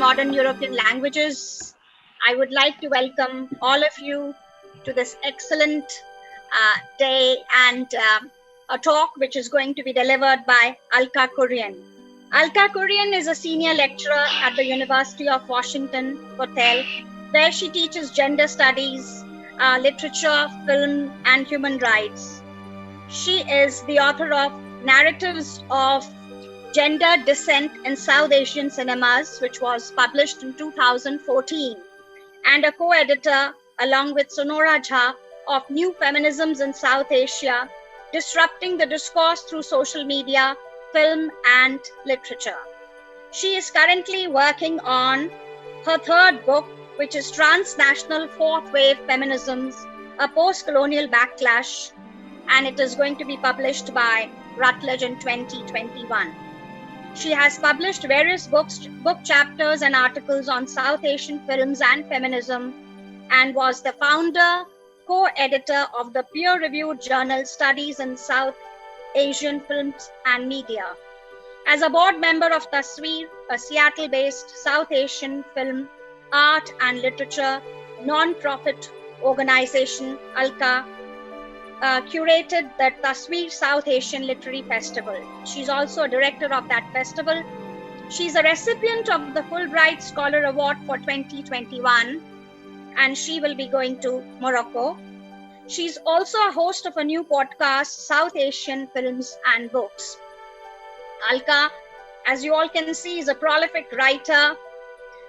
Modern European Languages. I would like to welcome all of you to this excellent day and a talk which is going to be delivered by Alka Kurian. Alka Kurian is a senior lecturer at the University of Washington, Bothell, where she teaches gender studies, literature, film, and human rights. She is the author of Narratives of Gender Dissent in South Asian Cinemas, which was published in 2014, and a co-editor along with Sonora Jha of New Feminisms in South Asia, Disrupting the Discourse Through Social Media, Film and Literature. She is currently working on her third book, which is Transnational Fourth Wave Feminisms, a Post-Colonial Backlash, and it is going to be published by Routledge in 2021. She has published various book chapters and articles on South Asian films and feminism, and was the founder, co-editor of the peer-reviewed journal Studies in South Asian Films and Media. As a board member of Tasveer, a Seattle-based South Asian film, art and literature non-profit organization, Alka curated the Tasveer South Asian Literary Festival. She's also a director of that festival. She's a recipient of the Fulbright Scholar Award for 2021, and she will be going to Morocco. She's also a host of a new podcast, South Asian Films and Books. Alka, as you all can see, is a prolific writer,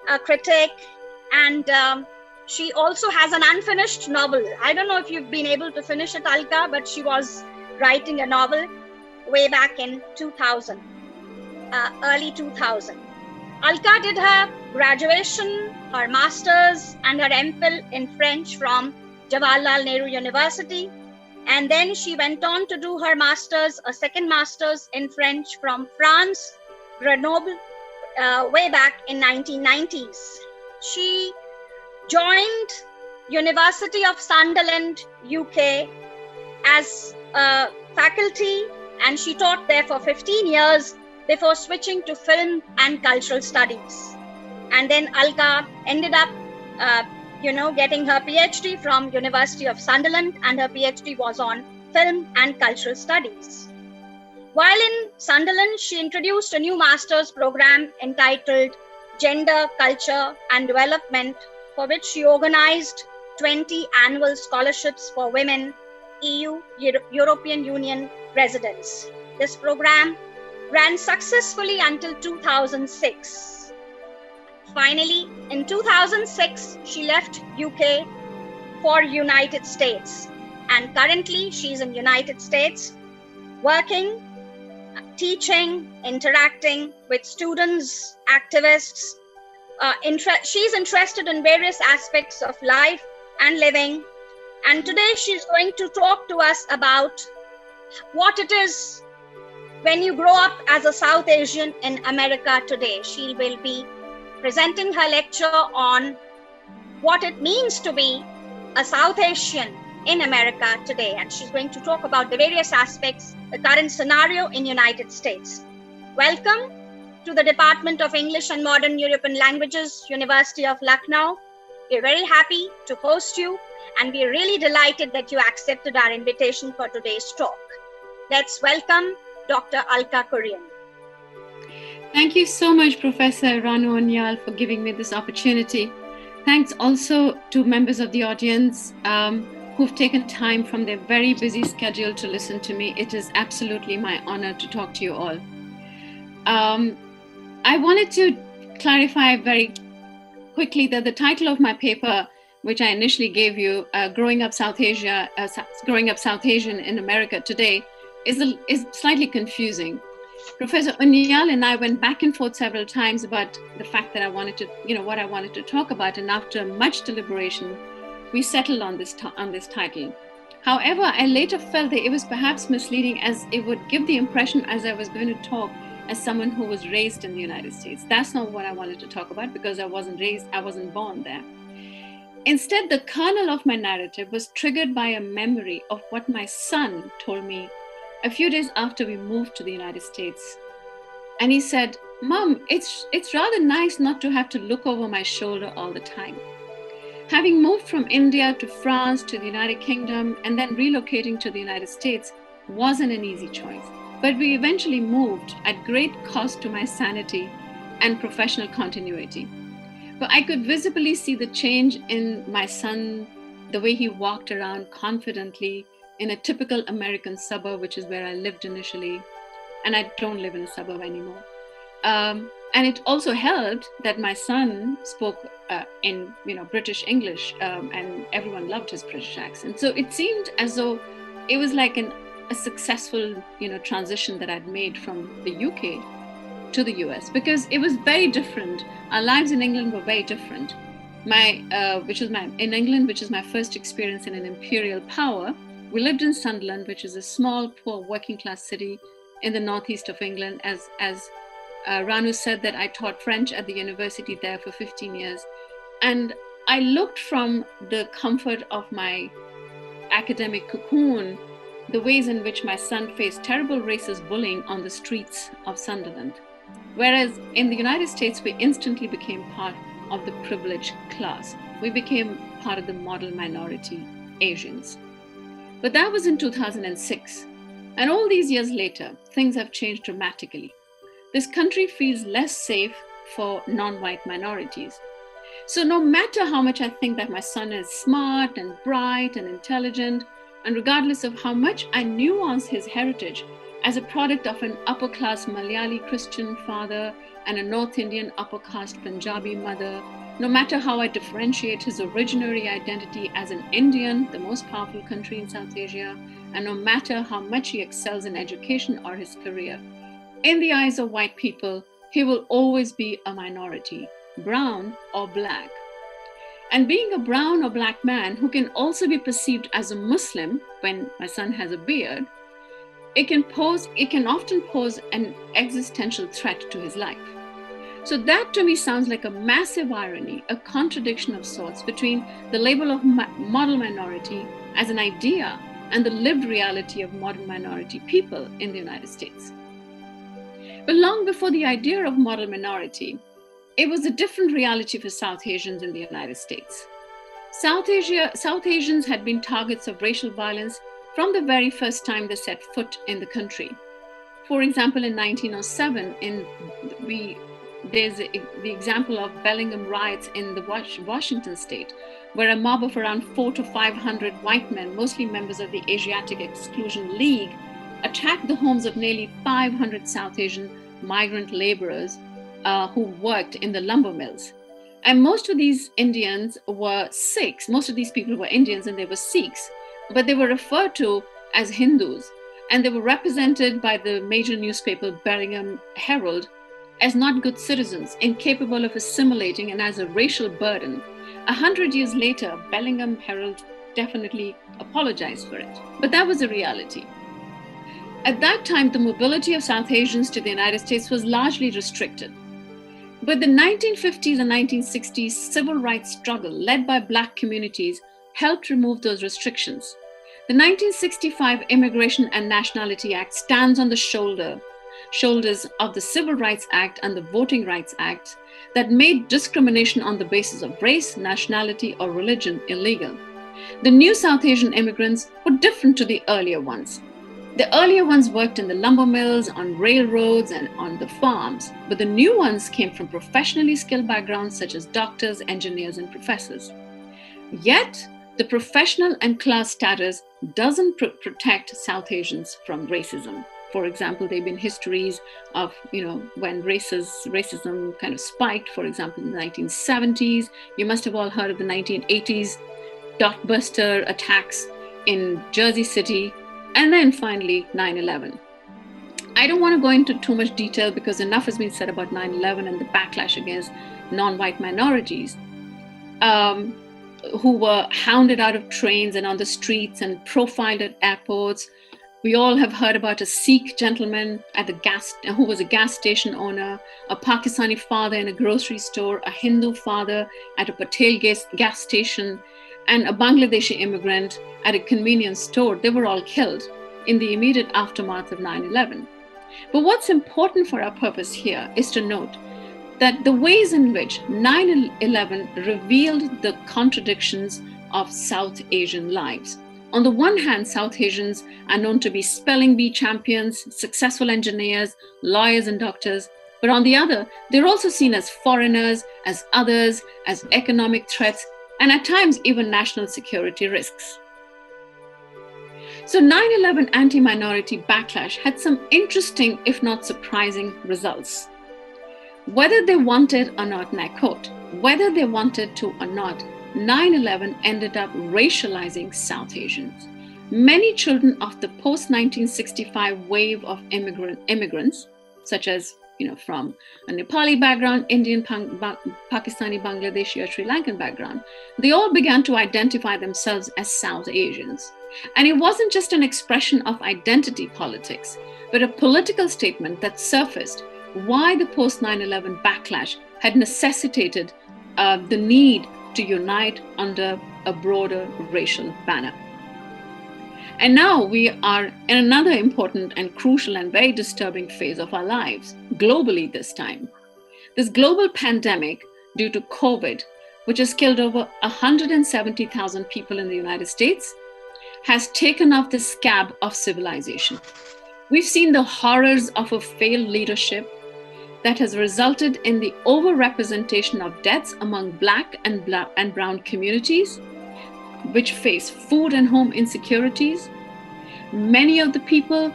a critic, and she also has an unfinished novel. I don't know if you've been able to finish it, Alka, but she was writing a novel way back in 2000, early 2000. Alka did her graduation, her master's, and her MPhil in French from Jawaharlal Nehru University. And then she went on to do her master's, a second master's in French from France, Grenoble, way back in 1990s. She joined University of Sunderland, UK as a faculty, and she taught there for 15 years before switching to film and cultural studies. And then Alka ended up getting her PhD from University of Sunderland, and her PhD was on film and cultural studies. While in Sunderland, she introduced a new master's program entitled Gender, Culture and Development, for which she organized 20 annual scholarships for women, EU, European Union residents. This program ran successfully until 2006. Finally, in 2006, she left UK for United States. And currently, she's in United States, working, teaching, interacting with students, activists. She's interested in various aspects of life and living. And today, she's going to talk to us about what it is when you grow up as a South Asian in America today. She will be presenting her lecture on what it means to be a South Asian in America today. And she's going to talk about the various aspects, the current scenario in United States. Welcome to the Department of English and Modern European Languages, University of Lucknow. We're very happy to host you, and we're really delighted that you accepted our invitation for today's talk. Let's welcome Dr. Alka Kurian. Thank you so much, Professor Ranu Onyal, for giving me this opportunity. Thanks also to members of the audience who've taken time from their very busy schedule to listen to me. It is absolutely my honor to talk to you all. I wanted to clarify very quickly that the title of my paper, which I initially gave you, Growing Up South Asian in America Today, is slightly confusing. Professor Onyal and I went back and forth several times about the fact that I wanted to, what I wanted to talk about, and after much deliberation, we settled on this title. However, I later felt that it was perhaps misleading, as it would give the impression as I was going to talk as someone who was raised in the United States. That's not what I wanted to talk about, because I wasn't born there. Instead, the kernel of my narrative was triggered by a memory of what my son told me a few days after we moved to the United States. And he said, Mom, it's rather nice not to have to look over my shoulder all the time. Having moved from India to France to the United Kingdom and then relocating to the United States wasn't an easy choice. But we eventually moved at great cost to my sanity and professional continuity. But I could visibly see the change in my son, the way he walked around confidently in a typical American suburb, which is where I lived initially. And I don't live in a suburb anymore. And it also helped that my son spoke in British English, and everyone loved his British accent. So it seemed as though it was like a successful transition that I'd made from the UK to the US, because it was very different. Our lives in England were very different. In England, which is my first experience in an imperial power, we lived in Sunderland, which is a small, poor, working class city in the northeast of England. As Ranu said, that I taught French at the university there for 15 years. And I looked from the comfort of my academic cocoon, the ways in which my son faced terrible racist bullying on the streets of Sunderland. Whereas in the United States, we instantly became part of the privileged class. We became part of the model minority, Asians. But that was in 2006. And all these years later, things have changed dramatically. This country feels less safe for non-white minorities. So no matter how much I think that my son is smart and bright and intelligent, and regardless of how much I nuance his heritage as a product of an upper-class Malayali Christian father and a North Indian upper-caste Punjabi mother, no matter how I differentiate his originary identity as an Indian, the most powerful country in South Asia, and no matter how much he excels in education or his career, in the eyes of white people, he will always be a minority, brown or black. And being a brown or black man who can also be perceived as a Muslim when my son has a beard, it can often pose an existential threat to his life. So that to me sounds like a massive irony, a contradiction of sorts between the label of model minority as an idea and the lived reality of modern minority people in the United States. But long before the idea of model minority, it was a different reality for South Asians in the United States. South Asians had been targets of racial violence from the very first time they set foot in the country. For example, in 1907, there's the example of Bellingham riots in the Washington state, where a mob of around 400 to 500 white men, mostly members of the Asiatic Exclusion League, attacked the homes of nearly 500 South Asian migrant laborers who worked in the lumber mills. And most of these Indians were Sikhs. Most of these people were Indians and they were Sikhs, but they were referred to as Hindus. And they were represented by the major newspaper Bellingham Herald as not good citizens, incapable of assimilating, and as a racial burden. 100 years later, Bellingham Herald definitely apologized for it. But that was a reality. At that time, the mobility of South Asians to the United States was largely restricted. But the 1950s and 1960s civil rights struggle led by Black communities helped remove those restrictions. The 1965 Immigration and Nationality Act stands on the shoulders of the Civil Rights Act and the Voting Rights Act that made discrimination on the basis of race, nationality, or religion illegal. The new South Asian immigrants were different to the earlier ones. The earlier ones worked in the lumber mills, on railroads, and on the farms, but the new ones came from professionally skilled backgrounds such as doctors, engineers, and professors. Yet, the professional and class status doesn't protect South Asians from racism. For example, there have been histories of, when racism kind of spiked, for example, in the 1970s. You must have all heard of the 1980s dotbuster attacks in Jersey City, and then finally 9/11. I don't want to go into too much detail because enough has been said about 9/11 and the backlash against non-white minorities who were hounded out of trains and on the streets and profiled at airports. We all have heard about a Sikh gentleman who was a gas station owner, a Pakistani father in a grocery store, a Hindu father at a Patel gas station, and a Bangladeshi immigrant at a convenience store. They were all killed in the immediate aftermath of 9/11. But what's important for our purpose here is to note that the ways in which 9/11 revealed the contradictions of South Asian lives. On the one hand, South Asians are known to be spelling bee champions, successful engineers, lawyers, and doctors. But on the other, they're also seen as foreigners, as others, as economic threats, and at times even national security risks. So 9/11 anti-minority backlash had some interesting, if not surprising, results. Whether they wanted or not, and I quote, whether they wanted to or not, 9/11 ended up racializing South Asians. Many children of the post-1965 wave of immigrants, such as from a Nepali background, Indian, Pakistani, Bangladeshi, or Sri Lankan background, they all began to identify themselves as South Asians. And it wasn't just an expression of identity politics, but a political statement that surfaced why the post-9/11 backlash had necessitated the need to unite under a broader racial banner. And now we are in another important and crucial and very disturbing phase of our lives, globally this time. This global pandemic due to COVID, which has killed over 170,000 people in the United States, has taken off the scab of civilization. We've seen the horrors of a failed leadership that has resulted in the overrepresentation of deaths among Black and brown communities, which face food and home insecurities. Many of the people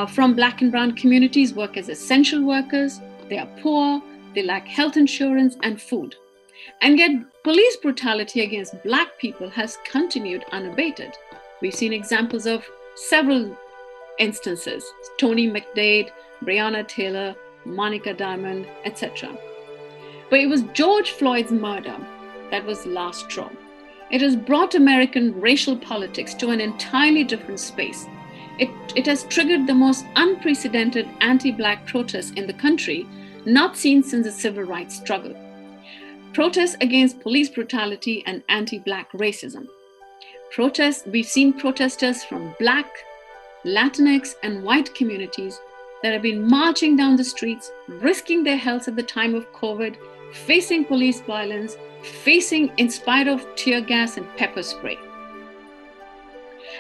from Black and brown communities work as essential workers. They are poor, they lack health insurance and food. And yet police brutality against Black people has continued unabated. We've seen examples of several instances: Tony McDade, Breonna Taylor, Monica Diamond, etc. But it was George Floyd's murder that was the last straw. It has brought American racial politics to an entirely different space. It has triggered the most unprecedented anti-Black protests in the country, not seen since the civil rights struggle. Protests against police brutality and anti-Black racism. We've seen protesters from Black, Latinx, and white communities that have been marching down the streets, risking their health at the time of COVID, facing police violence, in spite of tear gas and pepper spray.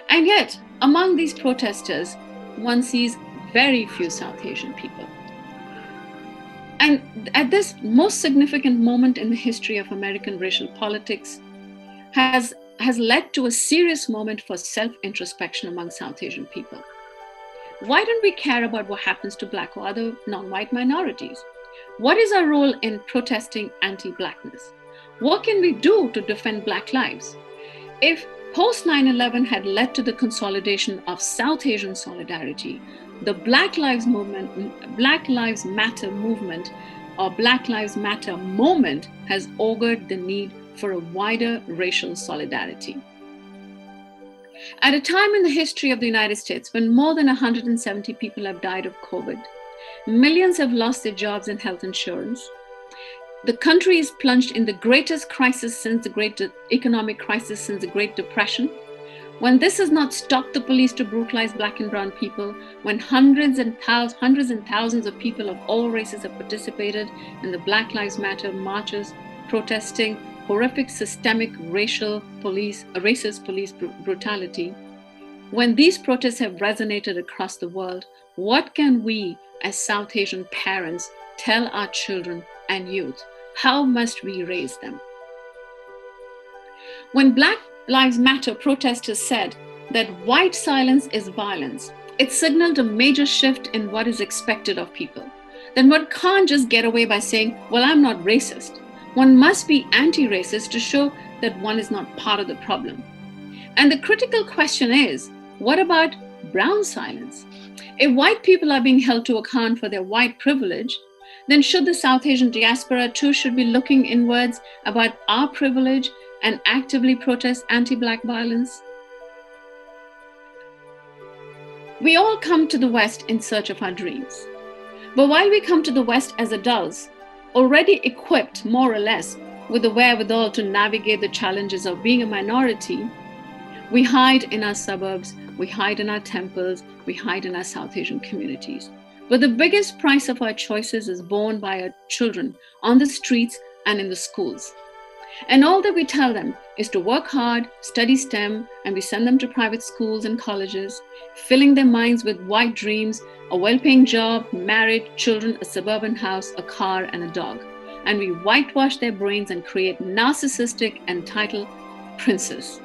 And yet, among these protesters, one sees very few South Asian people. And at this most significant moment in the history of American racial politics has led to a serious moment for self-introspection among South Asian people. Why don't we care about what happens to Black or other non-white minorities? What is our role in protesting anti-Blackness? What can we do to defend Black lives? If post 9/11 had led to the consolidation of South Asian solidarity, the Black Lives Matter movement or Black Lives Matter moment has augured the need for a wider racial solidarity. At a time in the history of the United States when more than 170 people have died of COVID, millions have lost their jobs and health insurance, the country is plunged in the greatest crisis since the great economic crisis since the Great Depression, when this has not stopped the police to brutalize Black and brown people, when hundreds and thousands of people of all races have participated in the Black Lives Matter marches, protesting horrific systemic racist police brutality, when these protests have resonated across the world, what can we as South Asian parents tell our children and youth? How must we raise them? When Black Lives Matter protesters said that white silence is violence, it signaled a major shift in what is expected of people. Then one can't just get away by saying, well, I'm not racist. One must be anti-racist to show that one is not part of the problem. And the critical question is, what about brown silence? If white people are being held to account for their white privilege, then should the South Asian diaspora too should be looking inwards about our privilege and actively protest anti-Black violence? We all come to the West in search of our dreams. But while we come to the West as adults, already equipped more or less with the wherewithal to navigate the challenges of being a minority, we hide in our suburbs, we hide in our temples, we hide in our South Asian communities. But the biggest price of our choices is borne by our children on the streets and in the schools. And all that we tell them is to work hard, study STEM, and we send them to private schools and colleges, filling their minds with white dreams, a well-paying job, marriage, children, a suburban house, a car, and a dog. And we whitewash their brains and create narcissistic, entitled princes.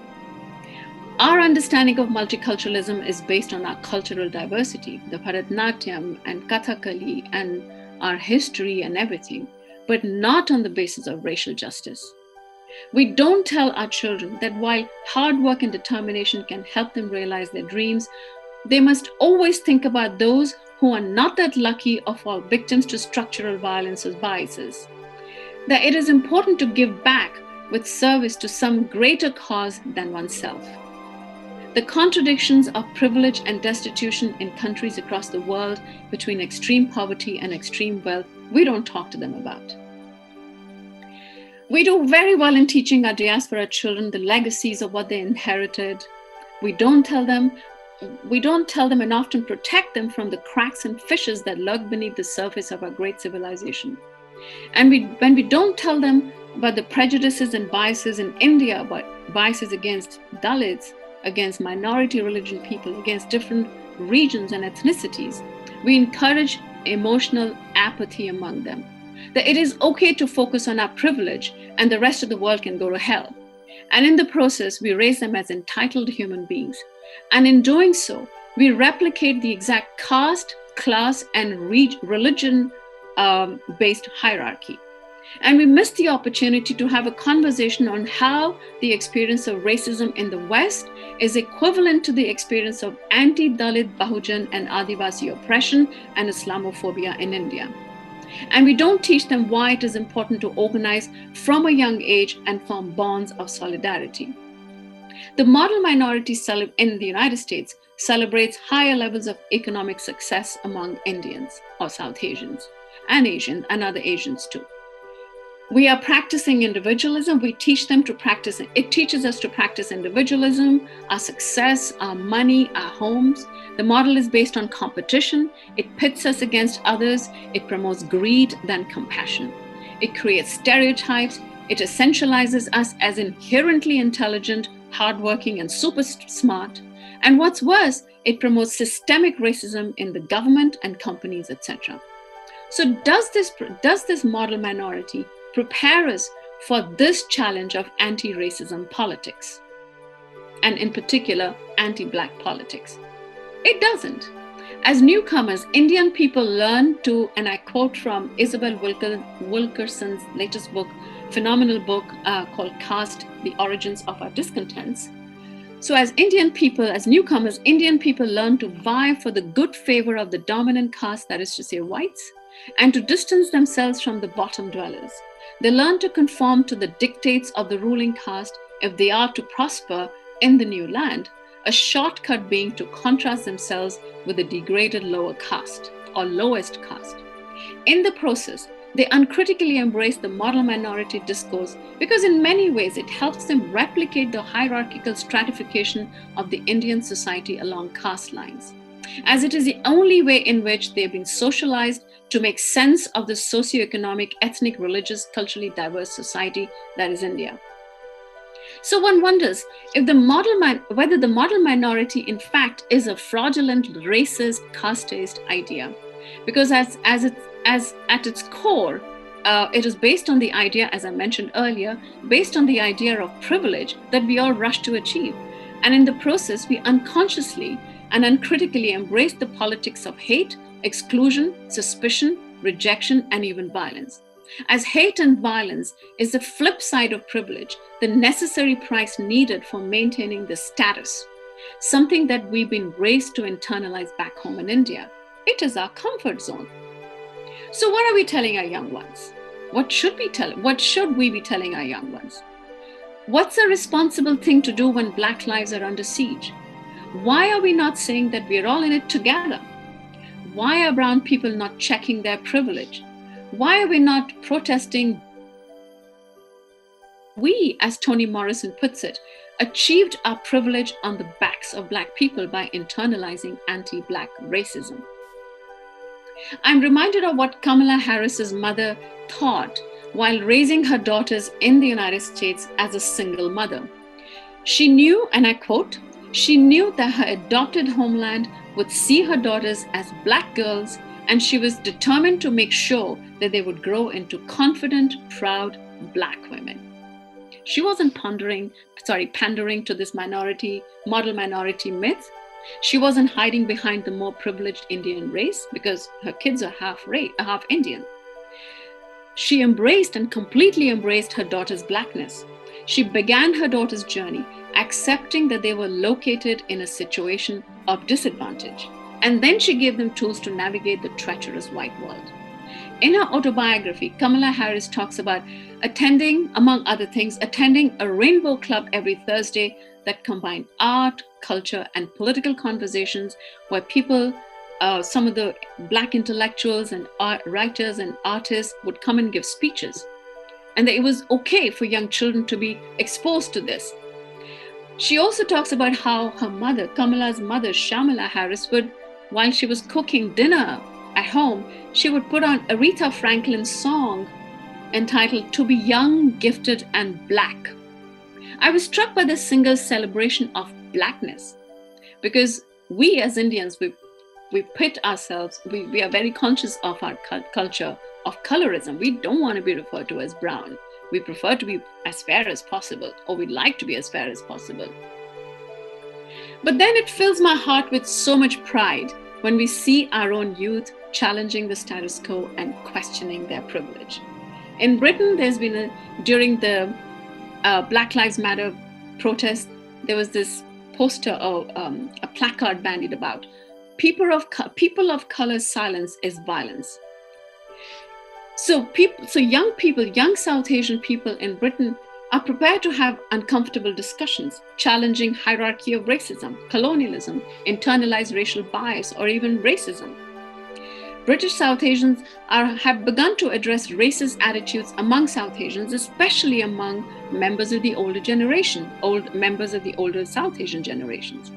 Our understanding of multiculturalism is based on our cultural diversity, the Bharatanatyam and Kathakali and our history and everything, but not on the basis of racial justice. We don't tell our children that while hard work and determination can help them realize their dreams, they must always think about those who are not that lucky or fall victims to structural violence or biases. That it is important to give back with service to some greater cause than oneself. The contradictions of privilege and destitution in countries across the world between extreme poverty and extreme wealth, we don't talk to them about. We do very well in teaching our diaspora children the legacies of what they inherited. We don't tell them and often protect them from the cracks and fissures that lurk beneath the surface of our great civilization. And when we don't tell them about the prejudices and biases in India, about biases against Dalits, against minority religion people, against different regions and ethnicities, we encourage emotional apathy among them. That it is okay to focus on our privilege and the rest of the world can go to hell. And in the process, we raise them as entitled human beings. And in doing so, we replicate the exact caste, class, and religion-based hierarchy. And we miss the opportunity to have a conversation on how the experience of racism in the West is equivalent to the experience of anti-Dalit, Bahujan, and Adivasi oppression and Islamophobia in India. And we don't teach them why it is important to organize from a young age and form bonds of solidarity. The model minority in the United States celebrates higher levels of economic success among Indians or South Asians and Asians and other Asians too. We are practicing individualism. We teach them to practice. It teaches us to practice individualism, our success, our money, our homes. The model is based on competition. It pits us against others. It promotes greed than compassion. It creates stereotypes. It essentializes us as inherently intelligent, hardworking, and super smart. And what's worse, it promotes systemic racism in the government and companies, etc. So does this model minority prepare us for this challenge of anti-racism politics, and in particular, anti-Black politics? It doesn't. As newcomers, Indian people learn to, and I quote from Isabel Wilkerson's latest book, phenomenal book called Caste, The Origins of Our Discontents. So as newcomers, Indian people learn to vie for the good favor of the dominant caste, that is to say whites, and to distance themselves from the bottom dwellers. They learn to conform to the dictates of the ruling caste if they are to prosper in the new land, a shortcut being to contrast themselves with the degraded lower caste or lowest caste. In the process, they uncritically embrace the model minority discourse because in many ways it helps them replicate the hierarchical stratification of the Indian society along caste lines, as it is the only way in which they've been socialized to make sense of the socioeconomic, ethnic, religious, culturally diverse society that is India. So one wonders if whether the model minority in fact is a fraudulent, racist, casteist idea, because at its core, it is based on the idea, as I mentioned earlier, based on the idea of privilege that we all rush to achieve. And in the process, we unconsciously and uncritically embrace the politics of hate, exclusion, suspicion, rejection, and even violence. As hate and violence is the flip side of privilege, the necessary price needed for maintaining the status, something that we've been raised to internalize back home in India. It is our comfort zone. So what are we telling our young ones? What should we be telling our young ones? What's a responsible thing to do when Black lives are under siege? Why are we not saying that we're all in it together? Why are brown people not checking their privilege? Why are we not protesting? We, as Toni Morrison puts it, achieved our privilege on the backs of Black people by internalizing anti-Black racism. I'm reminded of what Kamala Harris's mother thought while raising her daughters in the United States as a single mother. She knew, and I quote, she knew that her adopted homeland would see her daughters as Black girls, and she was determined to make sure that they would grow into confident, proud Black women. She wasn't pandering to this model minority myth. She wasn't hiding behind the more privileged Indian race because her kids are half Indian. She embraced and completely embraced her daughter's Blackness. She began her daughter's journey accepting that they were located in a situation of disadvantage. And then she gave them tools to navigate the treacherous white world. In her autobiography, Kamala Harris talks about attending, among other things, attending a rainbow club every Thursday that combined art, culture, and political conversations where people, some of the Black intellectuals and writers and artists would come and give speeches. And that it was okay for young children to be exposed to this. She also talks about how her mother, Kamala's mother, Shamala Harris, would, while she was cooking dinner at home, she would put on Aretha Franklin's song entitled "To Be Young, Gifted, and Black." I was struck by the single celebration of Blackness because we as Indians, we pit ourselves, we are very conscious of our culture of colorism. We don't want to be referred to as brown. We prefer to be as fair as possible, or we'd like to be as fair as possible. But then it fills my heart with so much pride when we see our own youth challenging the status quo and questioning their privilege. In Britain, there's been during the Black Lives Matter protest, there was this poster or a placard bandied about, people of color's silence is violence. So young South Asian people in Britain are prepared to have uncomfortable discussions, challenging hierarchy of racism, colonialism, internalized racial bias, or even racism. British South Asians have begun to address racist attitudes among South Asians, especially among members of the older generation, members of the older South Asian generations.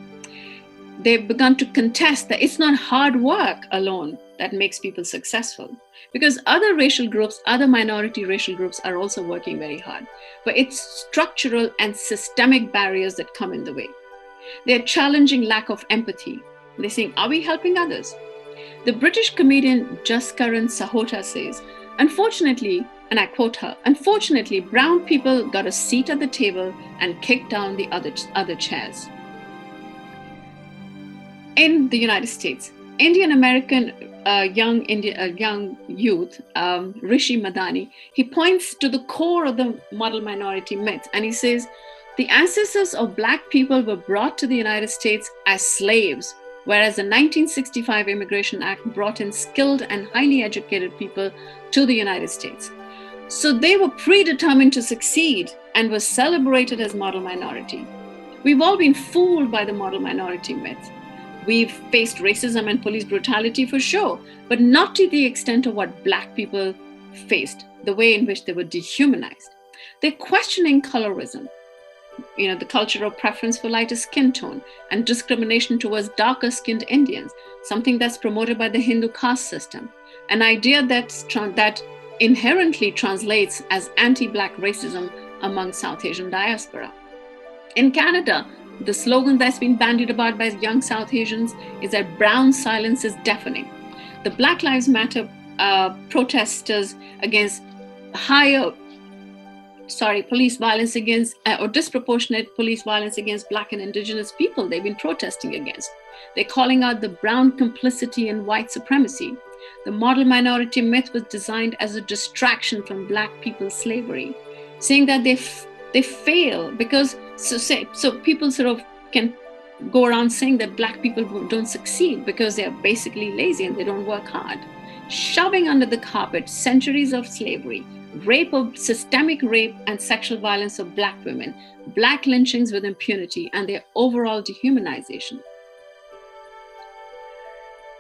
They've begun to contest that it's not hard work alone that makes people successful, because other racial groups, other minority racial groups are also working very hard, but it's structural and systemic barriers that come in the way. They're challenging lack of empathy. They're saying, are we helping others? The British comedian Jaskaran Sahota says, unfortunately, and I quote her, unfortunately, brown people got a seat at the table and kicked down the other chairs. In the United States, Indian American young youth, Rishi Madani, he points to the core of the model minority myth, and he says, the ancestors of Black people were brought to the United States as slaves, whereas the 1965 Immigration Act brought in skilled and highly educated people to the United States. So they were predetermined to succeed and were celebrated as model minority. We've all been fooled by the model minority myth. We've faced racism and police brutality for sure, but not to the extent of what Black people faced, the way in which they were dehumanized. They're questioning colorism, the culture of preference for lighter skin tone and discrimination towards darker skinned Indians, something that's promoted by the Hindu caste system, an idea that inherently translates as anti-Black racism among South Asian diaspora. In Canada, the slogan that's been bandied about by young South Asians is that brown silence is deafening. The Black Lives Matter protesters against police violence against, or disproportionate police violence against Black and Indigenous people they've been protesting against. They're calling out the brown complicity in white supremacy. The model minority myth was designed as a distraction from Black people's slavery, saying that they fail because so people sort of can go around saying that Black people don't succeed because they're basically lazy and they don't work hard, shoving under the carpet centuries of slavery, systemic rape and sexual violence of Black women, Black lynchings with impunity, and their overall dehumanization.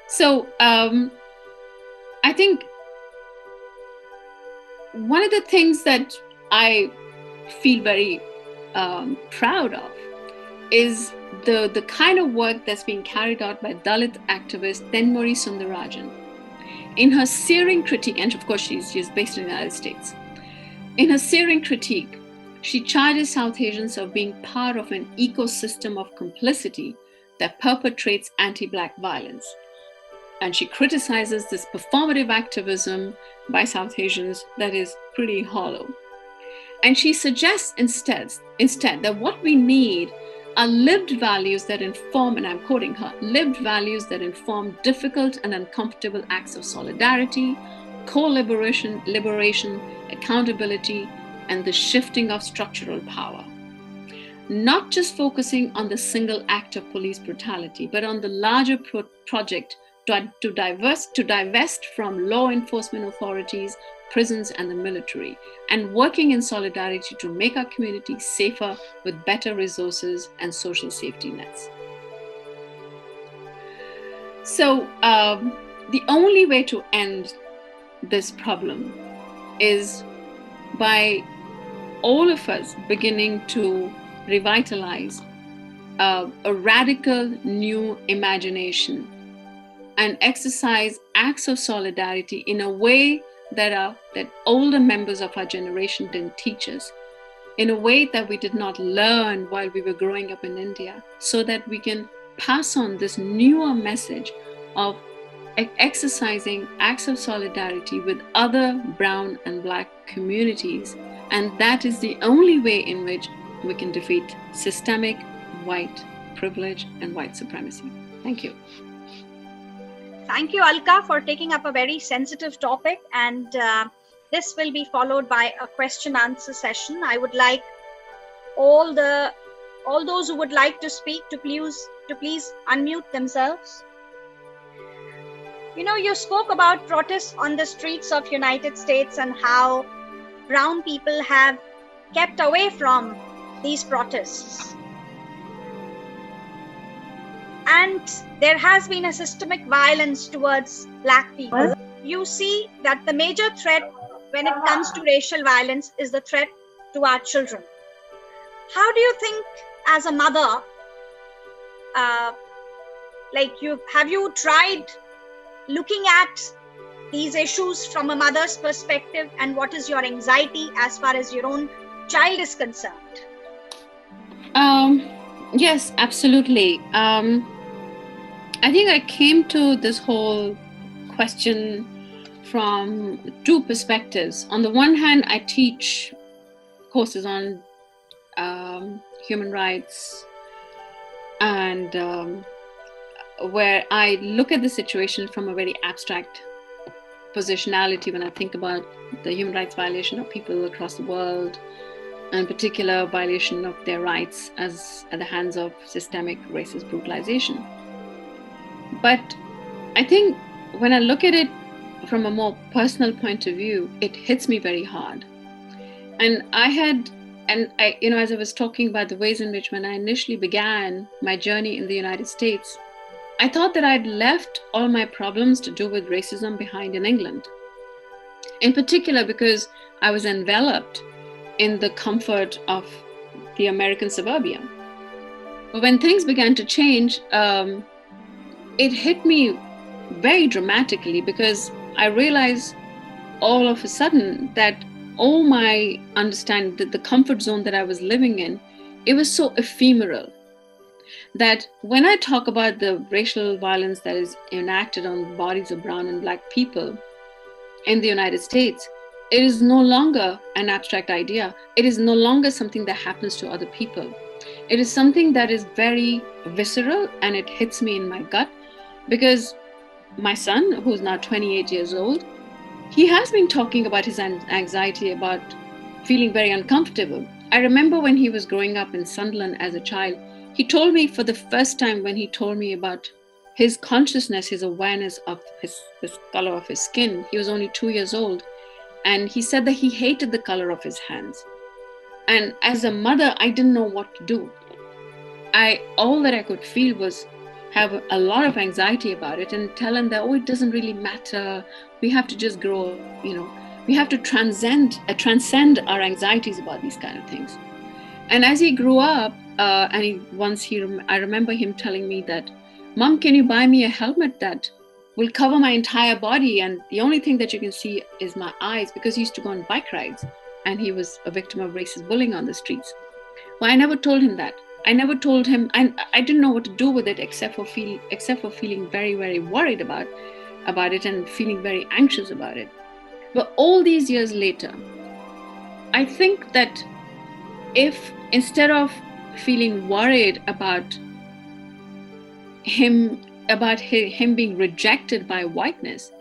So I think one of the things that I feel very proud of is the kind of work that's being carried out by Dalit activist Tenmuri Sundarajan. in her searing critique, and of course she's based in the United States, in her searing critique, she charges South Asians of being part of an ecosystem of complicity that perpetrates anti-Black violence. And she criticizes this performative activism by South Asians that is pretty hollow. And she suggests instead that what we need are lived values that inform, and I'm quoting her, lived values that inform difficult and uncomfortable acts of solidarity, co-liberation, liberation, accountability, and the shifting of structural power. Not just focusing on the single act of police brutality, but on the larger project to divest from law enforcement authorities, prisons, and the military, and working in solidarity to make our communities safer with better resources and social safety nets. So the only way to end this problem is by all of us beginning to revitalize a radical new imagination and exercise acts of solidarity in a way that older members of our generation didn't teach us, in a way that we did not learn while we were growing up in India, so that we can pass on this newer message of exercising acts of solidarity with other brown and Black communities. And that is the only way in which we can defeat systemic white privilege and white supremacy. Thank you. Thank you, Alka, for taking up a very sensitive topic. And this will be followed by a question-answer session. I would like all those who would like to speak to please unmute themselves. You know, you spoke about protests on the streets of United States and how brown people have kept away from these protests. And there has been a systemic violence towards Black people. You see that the major threat when it comes to racial violence is the threat to our children. How do you think, as a mother, have you tried looking at these issues from a mother's perspective, and what is your anxiety as far as your own child is concerned? Yes, absolutely. I think I came to this whole question from two perspectives. On the one hand, I teach courses on human rights, and where I look at the situation from a very abstract positionality when I think about the human rights violation of people across the world, and in particular violation of their rights as at the hands of systemic racist brutalization. But I think when I look at it from a more personal point of view, it hits me very hard. And I, as I was talking about the ways in which when I initially began my journey in the United States, I thought that I'd left all my problems to do with racism behind in England. In particular, because I was enveloped in the comfort of the American suburbia. But when things began to change, it hit me very dramatically, because I realized all of a sudden that all my understanding, that the comfort zone that I was living in, it was so ephemeral that when I talk about the racial violence that is enacted on the bodies of brown and Black people in the United States, it is no longer an abstract idea. It is no longer something that happens to other people. It is something that is very visceral, and it hits me in my gut, because my son, who's now 28 years old, he has been talking about his anxiety about feeling very uncomfortable. I remember when he was growing up in Sunderland as a child, he told me for the first time, when he told me about his consciousness, his awareness of the color of his skin, he was only 2 years old. And he said that he hated the color of his hands. And as a mother, I didn't know what to do. All that I could feel was have a lot of anxiety about it, and tell him that, oh, it doesn't really matter. We have to just grow, we have to transcend our anxieties about these kind of things. And as he grew up, I remember him telling me that, Mom, can you buy me a helmet that will cover my entire body, and the only thing that you can see is my eyes, because he used to go on bike rides and he was a victim of racist bullying on the streets. Well, I never told him that. I never told him, and I didn't know what to do with it except for feeling very, very worried about it and feeling very anxious about it. But all these years later, I think that if instead of feeling worried about him being rejected by whiteness,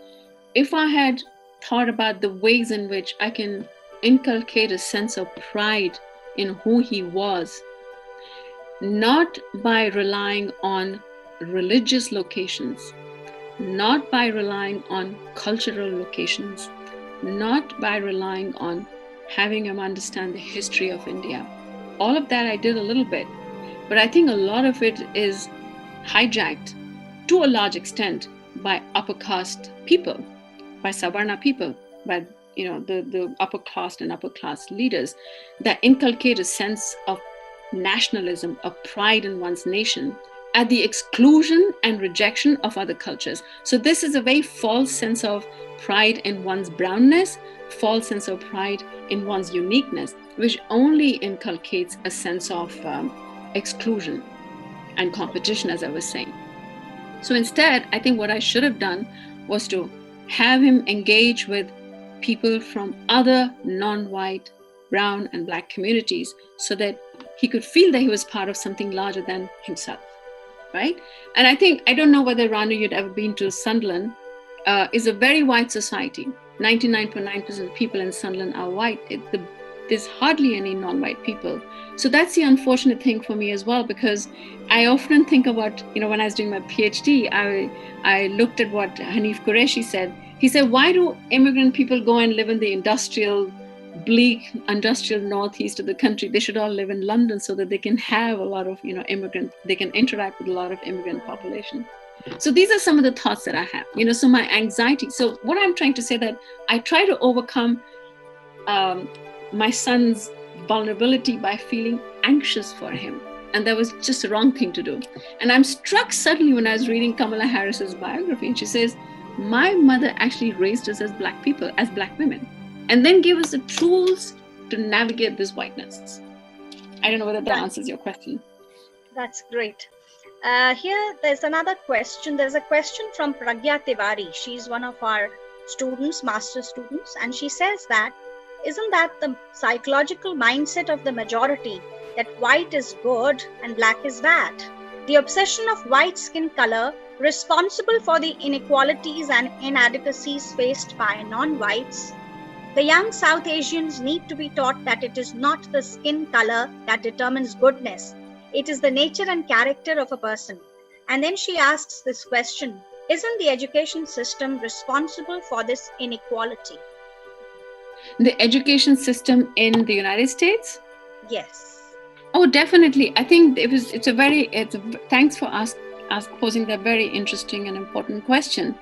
if I had thought about the ways in which I can inculcate a sense of pride in who he was, not by relying on religious locations, not by relying on cultural locations, not by relying on having him understand the history of India. All of that I did a little bit, but I think a lot of it is hijacked to a large extent by upper caste people, by Savarna people, by the upper caste and upper class leaders that inculcate a sense of nationalism, of pride in one's nation, at the exclusion and rejection of other cultures. So this is a very false sense of pride in one's brownness, false sense of pride in one's uniqueness, which only inculcates a sense of exclusion and competition, as I was saying. So instead, I think what I should have done was to have him engage with people from other non-white, brown, and black communities so that he could feel that he was part of something larger than himself, right? And I don't know whether, Ranu, you'd ever been to Sunderland. It's a very white society. 99.9% of people in Sunderland are white. There's hardly any non-white people. So that's the unfortunate thing for me as well, because I often think about, when I was doing my PhD, I looked at what Hanif Qureshi said. He said, why do immigrant people go and live in the bleak industrial northeast of the country? They should all live in London so that they can have a lot of, they can interact with a lot of immigrant population. So these are some of the thoughts that I have, so my anxiety. So what I'm trying to say that I try to overcome my son's vulnerability by feeling anxious for him. And that was just the wrong thing to do. And I'm struck suddenly when I was reading Kamala Harris's biography, and she says, my mother actually raised us as black people, as black women, and then gave us the tools to navigate this whiteness. I don't know whether that answers your question. That's great. Here, there's another question. There's a question from Pragya Tiwari. She's one of our students, master students, and she says that, isn't that the psychological mindset of the majority that white is good and black is bad? The obsession of white skin color responsible for the inequalities and inadequacies faced by non-whites. The young South Asians need to be taught that it is not the skin color that determines goodness. It is the nature and character of a person. And then she asks this question, isn't the education system responsible for this inequality? The education system in the United States? Yes. Oh, definitely. I think thanks for posing that very interesting and important question.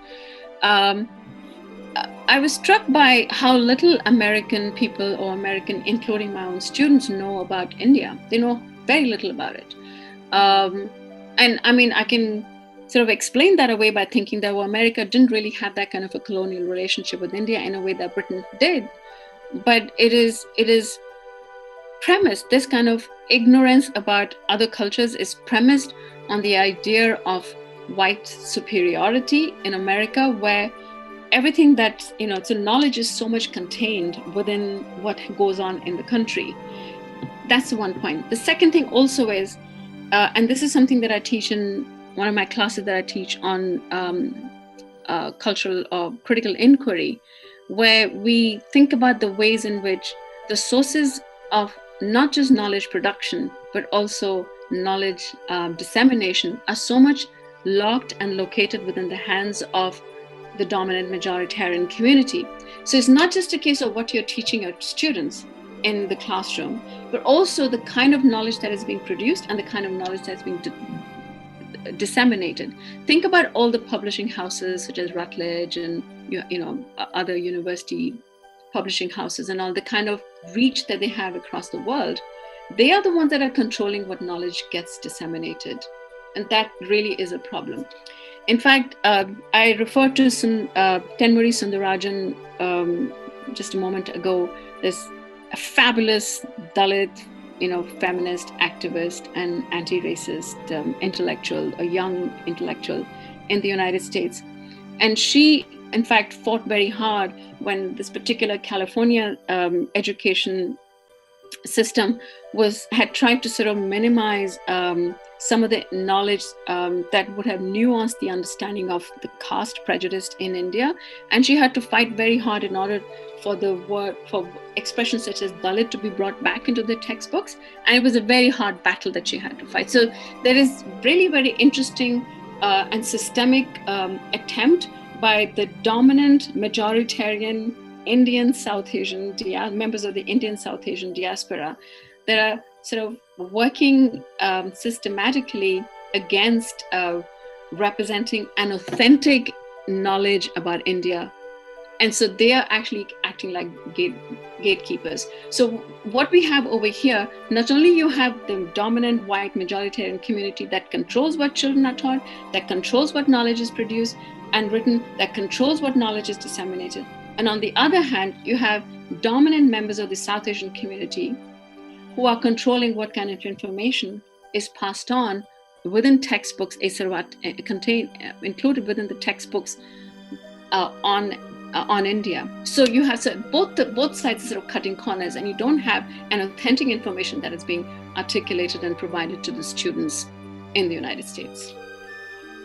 I was struck by how little American people, or American, including my own students, know about India. They know very little about it. And I mean, I can sort of explain that away by thinking that America didn't really have that kind of a colonial relationship with India in a way that Britain did. But it is premised, this kind of ignorance about other cultures is premised on the idea of white superiority in America, where everything that, so knowledge is so much contained within what goes on in the country. That's the one point. The second thing also is, and this is something that I teach in one of my classes that I teach on cultural or critical inquiry, where we think about the ways in which the sources of not just knowledge production, but also knowledge dissemination are so much locked and located within the hands of the dominant majoritarian community. So it's not just a case of what you're teaching your students in the classroom, but also the kind of knowledge that is being produced and the kind of knowledge that's being disseminated. Think about all the publishing houses such as Routledge and other university publishing houses and all the kind of reach that they have across the world. They are the ones that are controlling what knowledge gets disseminated. And that really is a problem. In fact, I referred to Tenmuri Sundarajan just a moment ago. There's a fabulous Dalit, feminist activist and anti-racist intellectual, a young intellectual in the United States. And she, in fact, fought very hard when this particular California education system had tried to sort of minimize some of the knowledge that would have nuanced the understanding of the caste prejudice in India. And she had to fight very hard in order for for expressions such as Dalit to be brought back into the textbooks. And it was a very hard battle that she had to fight. So there is really very interesting and systemic attempt by the dominant majoritarian Indian South Asian members of the Indian South Asian diaspora that are sort of working systematically against representing an authentic knowledge about India. And so they are actually acting like gatekeepers. So what we have over here, not only you have the dominant white majoritarian community that controls what children are taught, that controls what knowledge is produced and written, that controls what knowledge is disseminated. And on the other hand, you have dominant members of the South Asian community who are controlling what kind of information is passed on within textbooks, included within the textbooks on India. So you have both sides are sort of cutting corners, and you don't have an authentic information that is being articulated and provided to the students in the United States.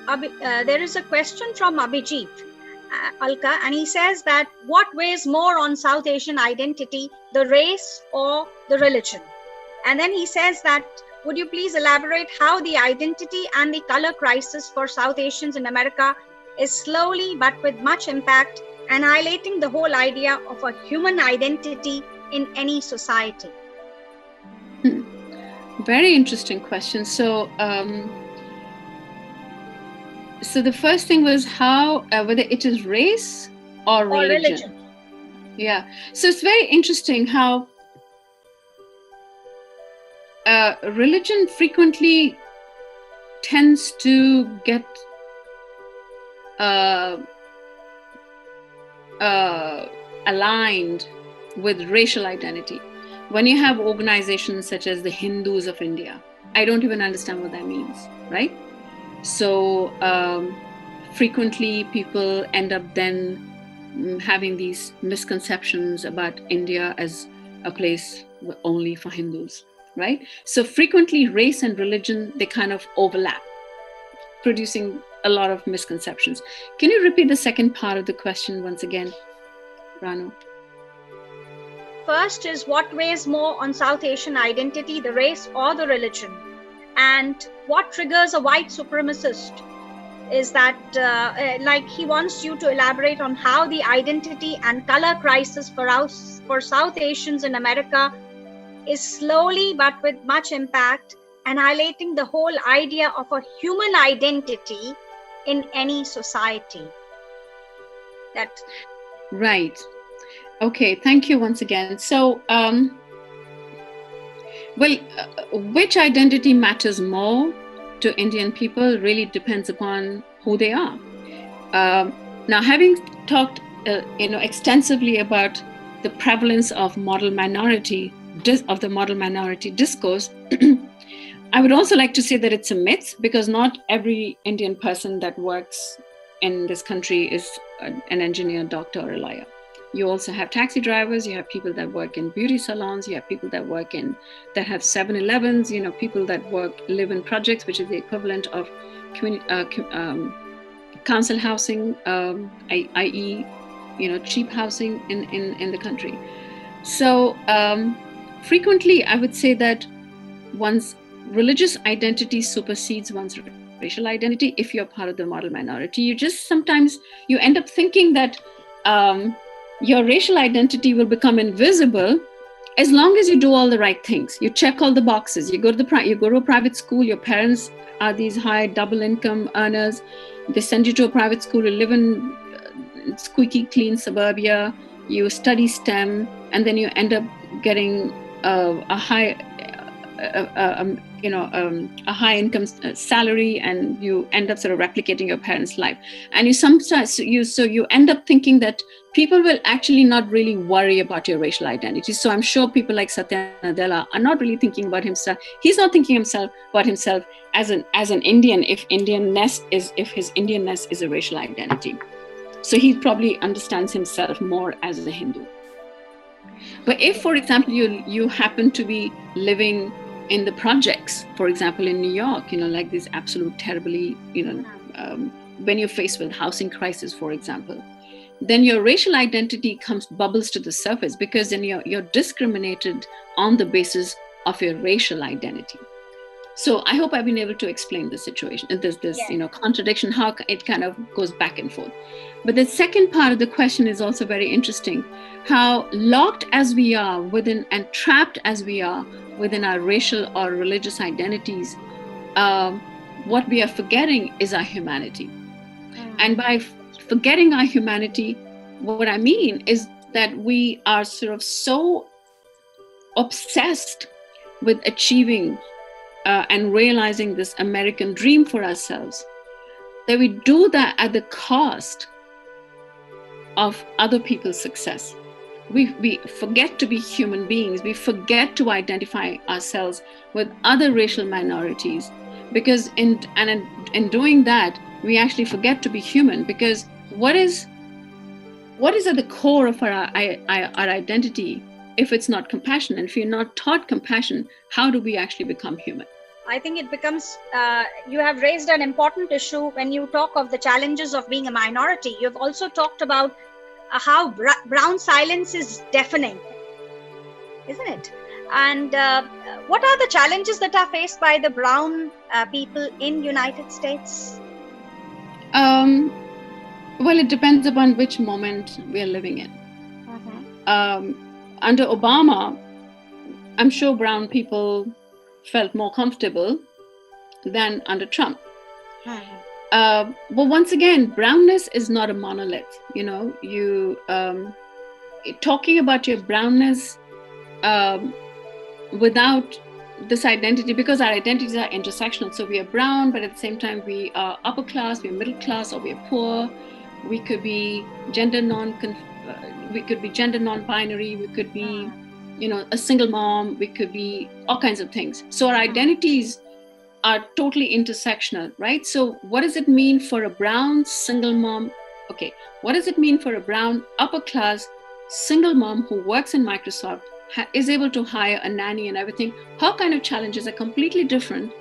There is a question from Abhijit Alka, and he says that what weighs more on South Asian identity, the race or the religion? And then he says that, would you please elaborate how the identity and the color crisis for South Asians in America is slowly but with much impact annihilating the whole idea of a human identity in any society? Very interesting question. So the first thing was how, whether it is race or religion. Yeah. So it's very interesting how religion frequently tends to get aligned with racial identity. When you have organizations such as the Hindus of India, I don't even understand what that means, right? So frequently people end up then having these misconceptions about India as a place only for Hindus, right? So frequently race and religion, they kind of overlap, producing a lot of misconceptions. Can you repeat the second part of the question once again, Ranu? First is, what weighs more on South Asian identity, the race or the religion? And what triggers a white supremacist? Is that like he wants you to elaborate on how the identity and color crisis for South Asians in America is slowly but with much impact annihilating the whole idea of a human identity in any society. Right. Okay, thank you once again. So, which identity matters more to Indian people really depends upon who they are. Now, having talked, extensively about the prevalence of the model minority discourse, I would also like to say that it's a myth, because not every Indian person that works in this country is an engineer, doctor, or a lawyer. You also have taxi drivers, you have people that work in beauty salons, you have people that have 7-Elevens, people that live in projects, which is the equivalent of council housing, i.e., cheap housing in the country. So frequently, I would say that one's religious identity supersedes one's racial identity. If you're part of the model minority, sometimes you end up thinking that your racial identity will become invisible as long as you do all the right things. You check all the boxes. You go to a private school. Your parents are these high double income earners. They send you to a private school. You live in squeaky clean suburbia. You study STEM, and then you end up getting a a high income salary, and you end up sort of replicating your parents' life. And you end up thinking that people will actually not really worry about your racial identity. So I'm sure people like Satya Nadella are not really thinking about himself. He's not thinking about himself as an Indian, if his Indianness is a racial identity. So he probably understands himself more as a Hindu. But if, for example, you happen to be living in the projects, for example, in New York, like this absolute terribly, when you're faced with housing crisis, for example, then your racial identity bubbles to the surface, because then you're discriminated on the basis of your racial identity. So I hope I've been able to explain the situation, this contradiction, how it kind of goes back and forth. But the second part of the question is also very interesting, how locked as we are within and trapped as we are within our racial or religious identities, what we are forgetting is our humanity. And by forgetting our humanity, what I mean is that we are sort of so obsessed with achieving and realizing this American dream for ourselves, that we do that at the cost of other people's success. We forget to be human beings. We forget to identify ourselves with other racial minorities, because in doing that, we actually forget to be human. Because what is at the core of our identity if it's not compassion? And if you're not taught compassion, how do we actually become human? I think it becomes, you have raised an important issue when you talk of the challenges of being a minority. You've also talked about how brown silence is deafening, isn't it? And what are the challenges that are faced by the brown people in United States? Well, it depends upon which moment we are living in. Under Obama, I'm sure brown people felt more comfortable than under Trump. But once again, brownness is not a monolith. Talking about your brownness without this identity, because our identities are intersectional. So we are brown, but at the same time we are upper class, we're middle class, or we're poor. We could be gender non-binary. We could be, a single mom. We could be all kinds of things. So our identities are totally intersectional, right? So what does it mean for a brown single mom? Okay, what does it mean for a brown upper class single mom who works in Microsoft, is able to hire a nanny and everything? Her kind of challenges are completely different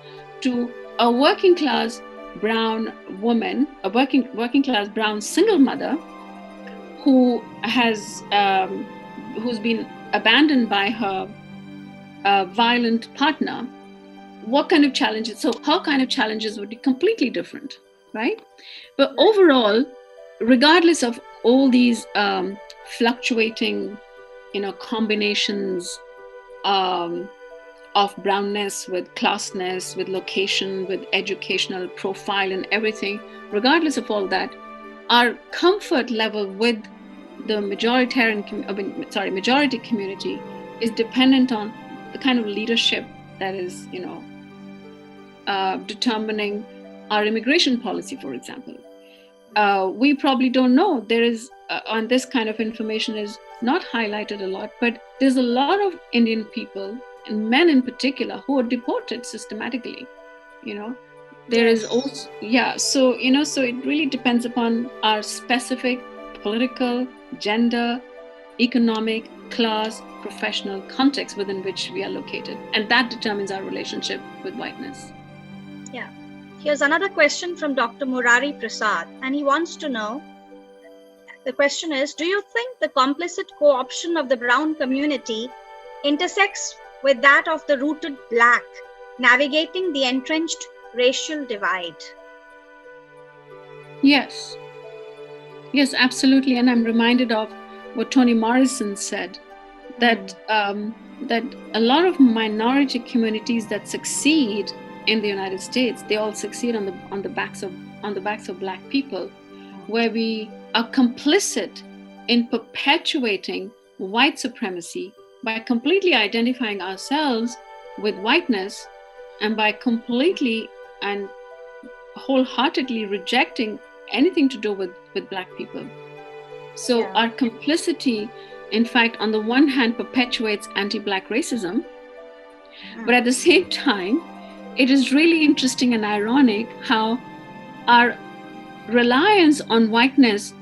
to a working class brown woman, a working class brown single mother who has who's been abandoned by her violent partner. What kind of challenges? So her kind of challenges would be completely different, right? But overall, regardless of all these fluctuating, combinations of brownness with classness, with location, with educational profile and everything, regardless of all that, our comfort level with the majority community is dependent on the kind of leadership that is, determining our immigration policy, for example. We probably don't know. There is, on this kind of information is not highlighted a lot, but there's a lot of Indian people, and men in particular, who are deported systematically. There is also, so it really depends upon our specific political, gender, economic, class, professional context within which we are located. And that determines our relationship with whiteness. Yeah. Here's another question from Dr. Murari Prasad, and he wants to know, the question is, do you think the complicit co-option of the brown community intersects with that of the rooted black, navigating the entrenched racial divide? Yes, absolutely. And I'm reminded of what Toni Morrison said, that that a lot of minority communities that succeed in the United States, they all succeed on the backs of black people, where we are complicit in perpetuating white supremacy by completely identifying ourselves with whiteness and by completely and wholeheartedly rejecting anything to do with Black people. So our complicity, in fact, on the one hand, perpetuates anti-Black racism, but at the same time, it is really interesting and ironic how our reliance on whiteness,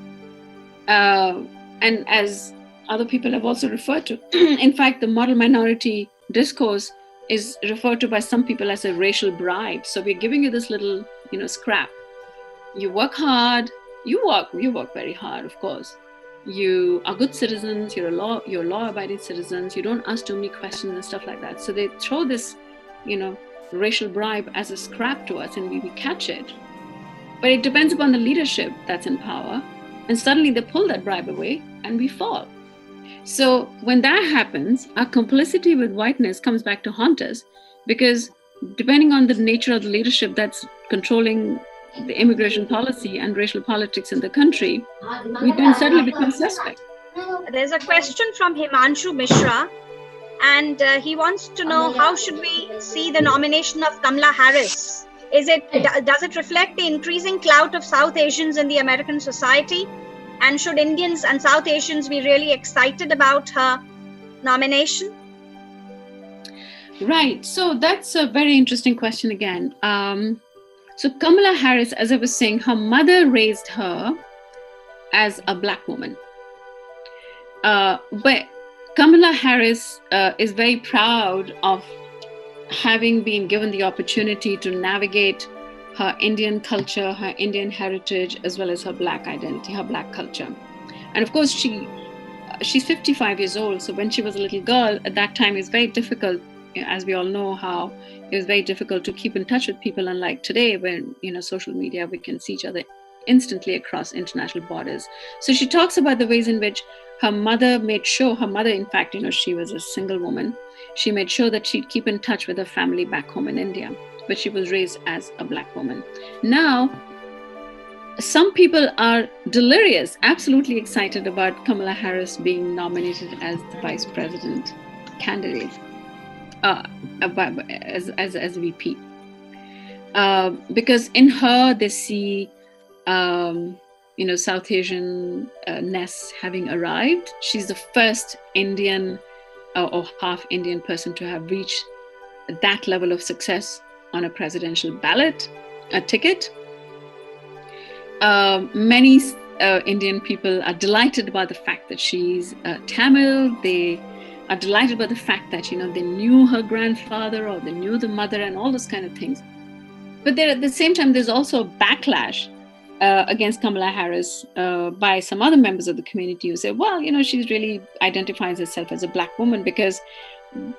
and as other people have also referred to, in fact, the model minority discourse is referred to by some people as a racial bribe. So we're giving you this little, scrap. You work hard. You work very hard, of course. You are good citizens. You're law-abiding citizens. You don't ask too many questions and stuff like that. So they throw this, racial bribe as a scrap to us, and we catch it. But it depends upon the leadership that's in power, and suddenly they pull that bribe away, and we fall. So when that happens, our complicity with whiteness comes back to haunt us, because depending on the nature of the leadership that's controlling the immigration policy and racial politics in the country, we then suddenly become suspect. There's a question from Himanshu Mishra, and he wants to know, how should we see the nomination of Kamala Harris? Does it reflect the increasing clout of South Asians in the American society? And should Indians and South Asians be really excited about her nomination? Right. So that's a very interesting question again. So Kamala Harris, as I was saying, her mother raised her as a Black woman. But Kamala Harris is very proud of having been given the opportunity to navigate her Indian culture, her Indian heritage, as well as her Black identity, her Black culture. And of course, she's 55 years old. So when she was a little girl, at that time, it's very difficult, as we all know, how it was very difficult to keep in touch with people, unlike today, when, social media, we can see each other instantly across international borders. So she talks about the ways in which her mother made sure, in fact, she was a single woman. She made sure that she'd keep in touch with her family back home in India, but she was raised as a Black woman. Now, some people are delirious, absolutely excited about Kamala Harris being nominated as the vice president candidate, as VP. Because in her, they see South Asian-ness having arrived. She's the first Indian or half Indian person to have reached that level of success on a presidential ballot, a ticket. Many Indian people are delighted about the fact that she's Tamil. They are delighted about the fact that, they knew her grandfather or they knew the mother and all those kind of things. But there, at the same time, there's also a backlash against Kamala Harris by some other members of the community who say, well, she's really identifies herself as a Black woman, because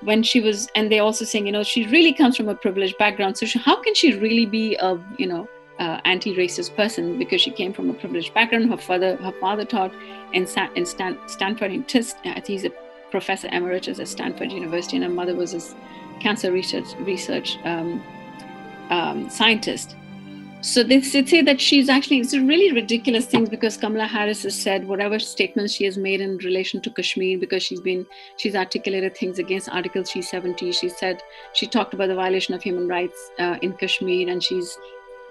when she was, and they're also saying, she really comes from a privileged background. So how can she really be a, anti-racist person, because she came from a privileged background. Her father taught in Stanford. He's a professor emeritus at Stanford University, and her mother was a cancer research scientist. So they say that it's a really ridiculous thing, because Kamala Harris has said whatever statements she has made in relation to Kashmir, because she's articulated things against Article 370. She talked about the violation of human rights in Kashmir, and she's,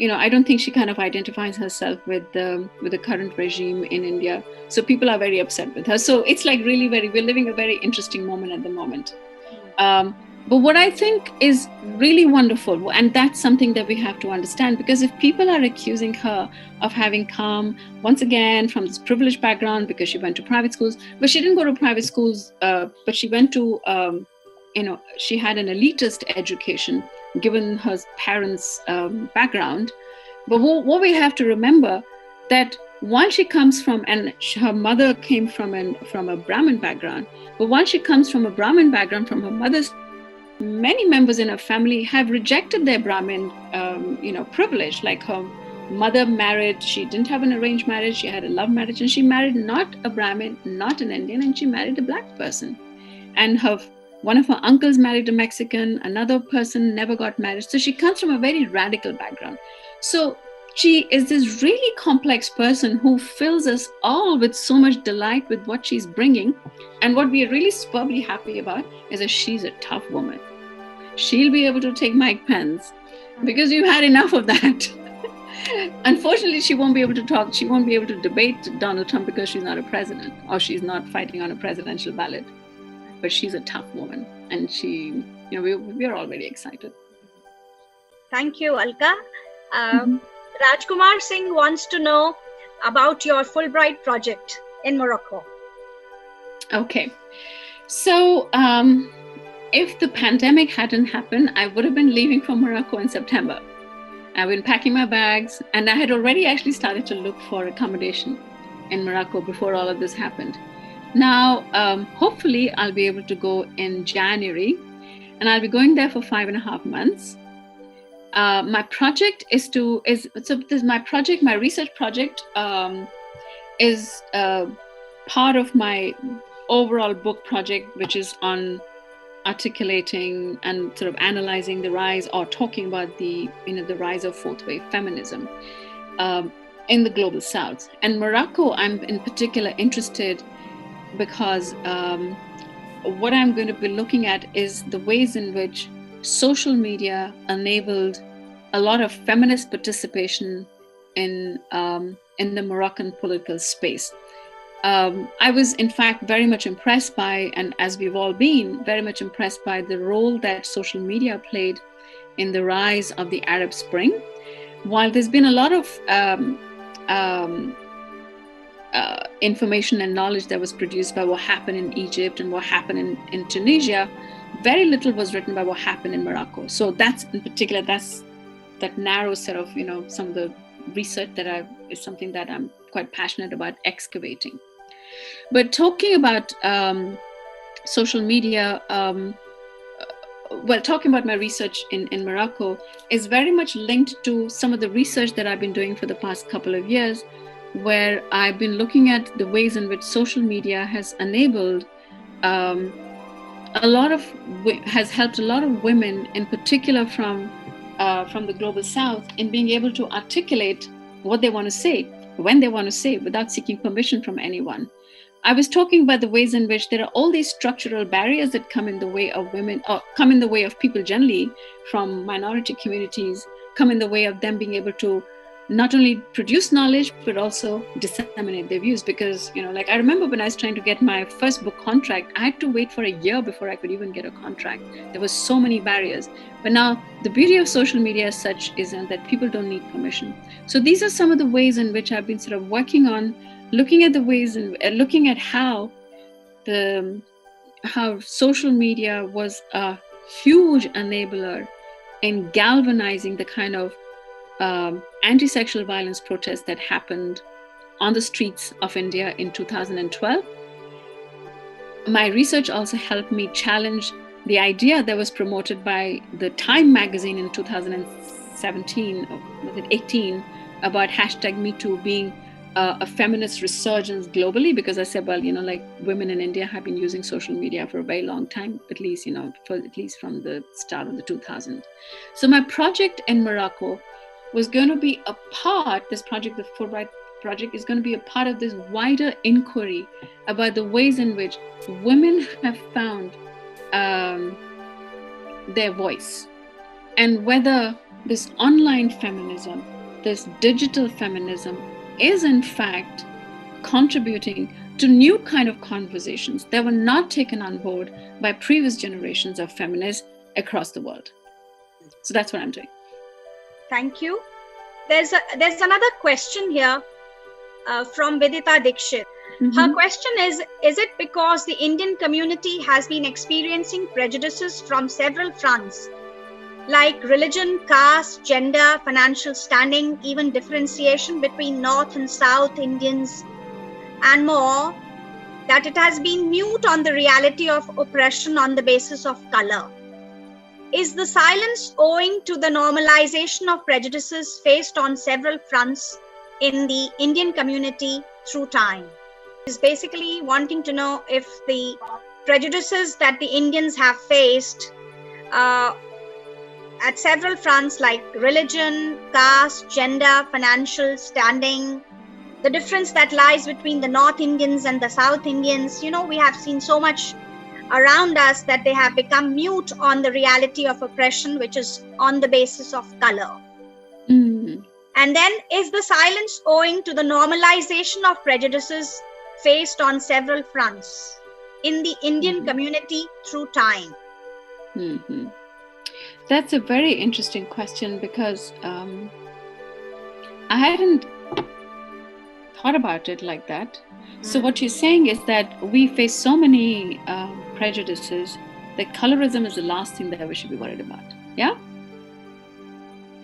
I don't think she kind of identifies herself with the current regime in India. So people are very upset with her. So it's like we're living a very interesting moment at the moment. But what I think is really wonderful, and that's something that we have to understand, because if people are accusing her of having come, once again, from this privileged background, because she went to private schools, but she didn't go to private schools, but she went to, she had an elitist education, given her parents' background. But what we have to remember, that while she comes from, and her mother came from a Brahmin background, but while she comes from a Brahmin background from her mother's, many members in her family have rejected their Brahmin, privilege. Like her mother married, she didn't have an arranged marriage, she had a love marriage, and she married not a Brahmin, not an Indian, and she married a Black person. And one of her uncles married a Mexican, another person never got married. So she comes from a very radical background. So she is this really complex person who fills us all with so much delight with what she's bringing. And what we are really superbly happy about is that she's a tough woman. she'll be able to take Mike Pence because you've had enough of that. Unfortunately, she won't be able to talk. She won't be able to debate Donald Trump because she's not a president, or she's not fighting on a presidential ballot. But she's a tough woman, and she, we're all very excited. Thank you, Alka. Rajkumar Singh wants to know about your Fulbright project in Morocco. Okay, so if the pandemic hadn't happened, I would have been leaving for Morocco in September. I've been packing my bags, and I had already actually started to look for accommodation in Morocco before all of this happened. Now, hopefully, I'll be able to go in January, and I'll be going there for 5.5 months. My project my research project is part of my overall book project, which is on articulating and sort of analyzing the rise, or talking about the rise of fourth wave feminism in the global South. And Morocco, I'm in particular interested because what I'm going to be looking at is the ways in which social media enabled a lot of feminist participation in the Moroccan political space. I was, in fact, very much impressed by, and as we've all been, very much impressed by the role that social media played in the rise of the Arab Spring. While there's been a lot of information and knowledge that was produced by what happened in Egypt and what happened in Tunisia, very little was written by what happened in Morocco. So that's, in particular, that narrow set of, some of the research is something that I'm quite passionate about excavating. But talking about social media, talking about my research in Morocco is very much linked to some of the research that I've been doing for the past couple of years, where I've been looking at the ways in which social media has enabled has helped a lot of women, in particular from the global South, in being able to articulate what they want to say, when they want to say, without seeking permission from anyone. I was talking about the ways in which there are all these structural barriers that come in the way of women, or come in the way of people generally from minority communities, come in the way of them being able to not only produce knowledge, but also disseminate their views. Because, I remember when I was trying to get my first book contract, I had to wait for a year before I could even get a contract. There were so many barriers. But now the beauty of social media as such is that people don't need permission. So these are some of the ways in which I've been sort of working on, looking at the ways and looking at how social media was a huge enabler in galvanizing the kind of anti-sexual violence protests that happened on the streets of India in 2012. My research also helped me challenge the idea that was promoted by the Time magazine in 2017, or was it 18, about #MeToo being a feminist resurgence globally, because I said, women in India have been using social media for a very long time, at least from the start of the 2000s. So my project in Morocco was going to be a part, the Fulbright project is going to be a part of this wider inquiry about the ways in which women have found their voice, and whether this online feminism, this digital feminism, is in fact contributing to new kind of conversations that were not taken on board by previous generations of feminists across the world. So that's what I'm doing. Thank you. There's another question here from Vidita Dikshit. Mm-hmm. Her question is it because the Indian community has been experiencing prejudices from several fronts, like religion, caste, gender, financial standing, even differentiation between North and South Indians, and more, that it has been mute on the reality of oppression on the basis of color? Is the silence owing to the normalization of prejudices faced on several fronts in the Indian community through time? Is basically wanting to know if the prejudices that the Indians have faced at several fronts, like religion, caste, gender, financial standing, the difference that lies between the North Indians and the South Indians. We have seen so much around us that they have become mute on the reality of oppression, which is on the basis of color. Mm. And then, is the silence owing to the normalization of prejudices faced on several fronts in the Indian community through time? Mm-hmm. That's a very interesting question, because I hadn't thought about it like that. So what you're saying is that we face so many prejudices that colorism is the last thing that we should be worried about. Yeah?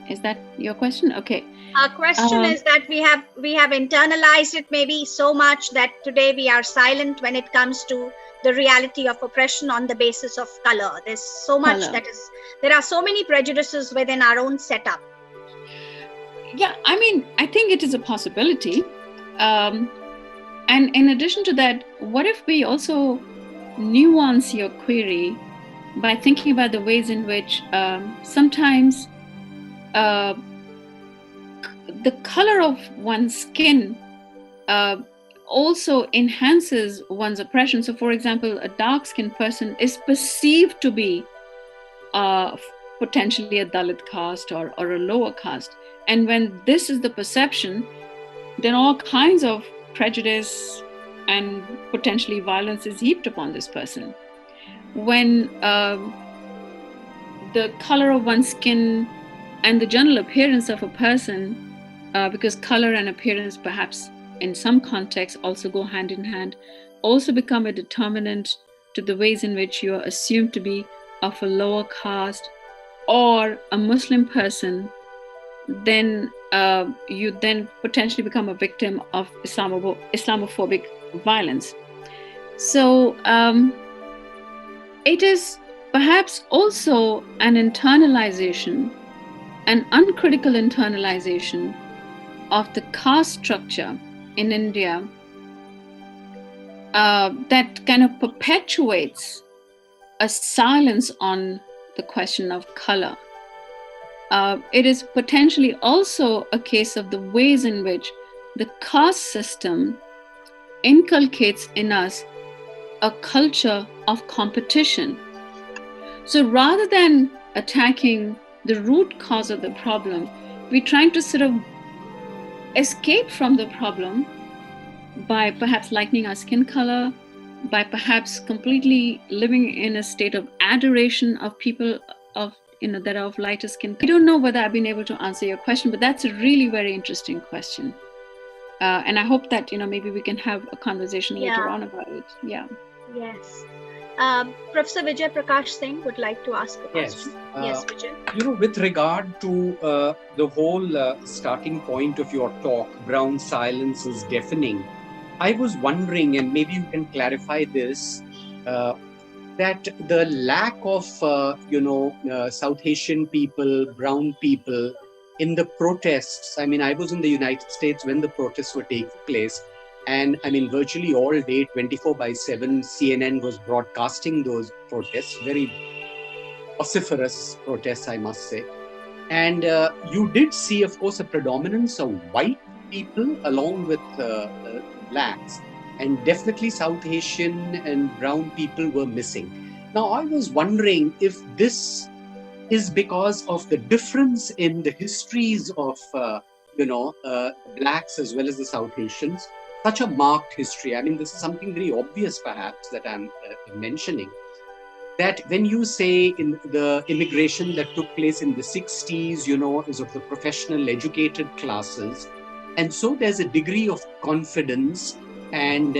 Is that your question? Okay. Our question is that we have internalized it maybe so much that today we are silent when it comes to the reality of oppression on the basis of color. There's so much there are so many prejudices within our own setup. Yeah, I mean, I think it is a possibility. And in addition to that, what if we also nuance your query by thinking about the ways in which sometimes the color of one's skin also enhances one's oppression. So, for example, a dark-skinned person is perceived to be potentially a Dalit caste or a lower caste. And when this is the perception, then all kinds of prejudice and potentially violence is heaped upon this person. When the color of one's skin and the general appearance of a person, because color and appearance perhaps in some contexts also go hand in hand, also become a determinant to the ways in which you are assumed to be of a lower caste or a Muslim person, then you then potentially become a victim of Islamophobic violence. So it is perhaps also an internalization, an uncritical internalization of the caste structure in India that kind of perpetuates a silence on the question of color. It is potentially also a case of the ways in which the caste system inculcates in us a culture of competition. So rather than attacking the root cause of the problem, we're trying to sort of escape from the problem by perhaps lightening our skin color, by perhaps completely living in a state of adoration of people that are of lighter skin. I don't know whether I've been able to answer your question, but that's a really very interesting question. And I hope that, maybe we can have a conversation later on about it. Yeah. Yes. Professor Vijay Prakash Singh would like to ask a question. Yes, Vijay. With regard to the whole starting point of your talk, brown silence is deafening, I was wondering, and maybe you can clarify this, that the lack of, South Asian people, brown people in the protests. I mean, I was in the United States when the protests were taking place. And I mean, virtually all day, 24/7, CNN was broadcasting those protests, very vociferous protests, I must say. And you did see, of course, a predominance of white people along with blacks. And definitely South Asian and brown people were missing. Now, I was wondering if this is because of the difference in the histories of, blacks as well as the South Asians. Such a marked history. I mean, this is something very obvious, perhaps, that I'm mentioning. That when you say in the immigration that took place in the 60s, is of the professional educated classes. And so there's a degree of confidence, and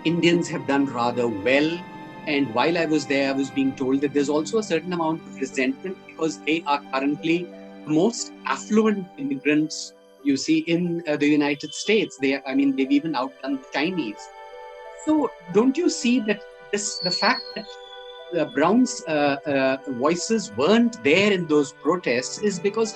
Indians have done rather well. And while I was there, I was being told that there's also a certain amount of resentment because they are currently the most affluent immigrants you see in the United States. They've even outdone the Chinese. So don't you see that the fact that the Browns' voices weren't there in those protests is because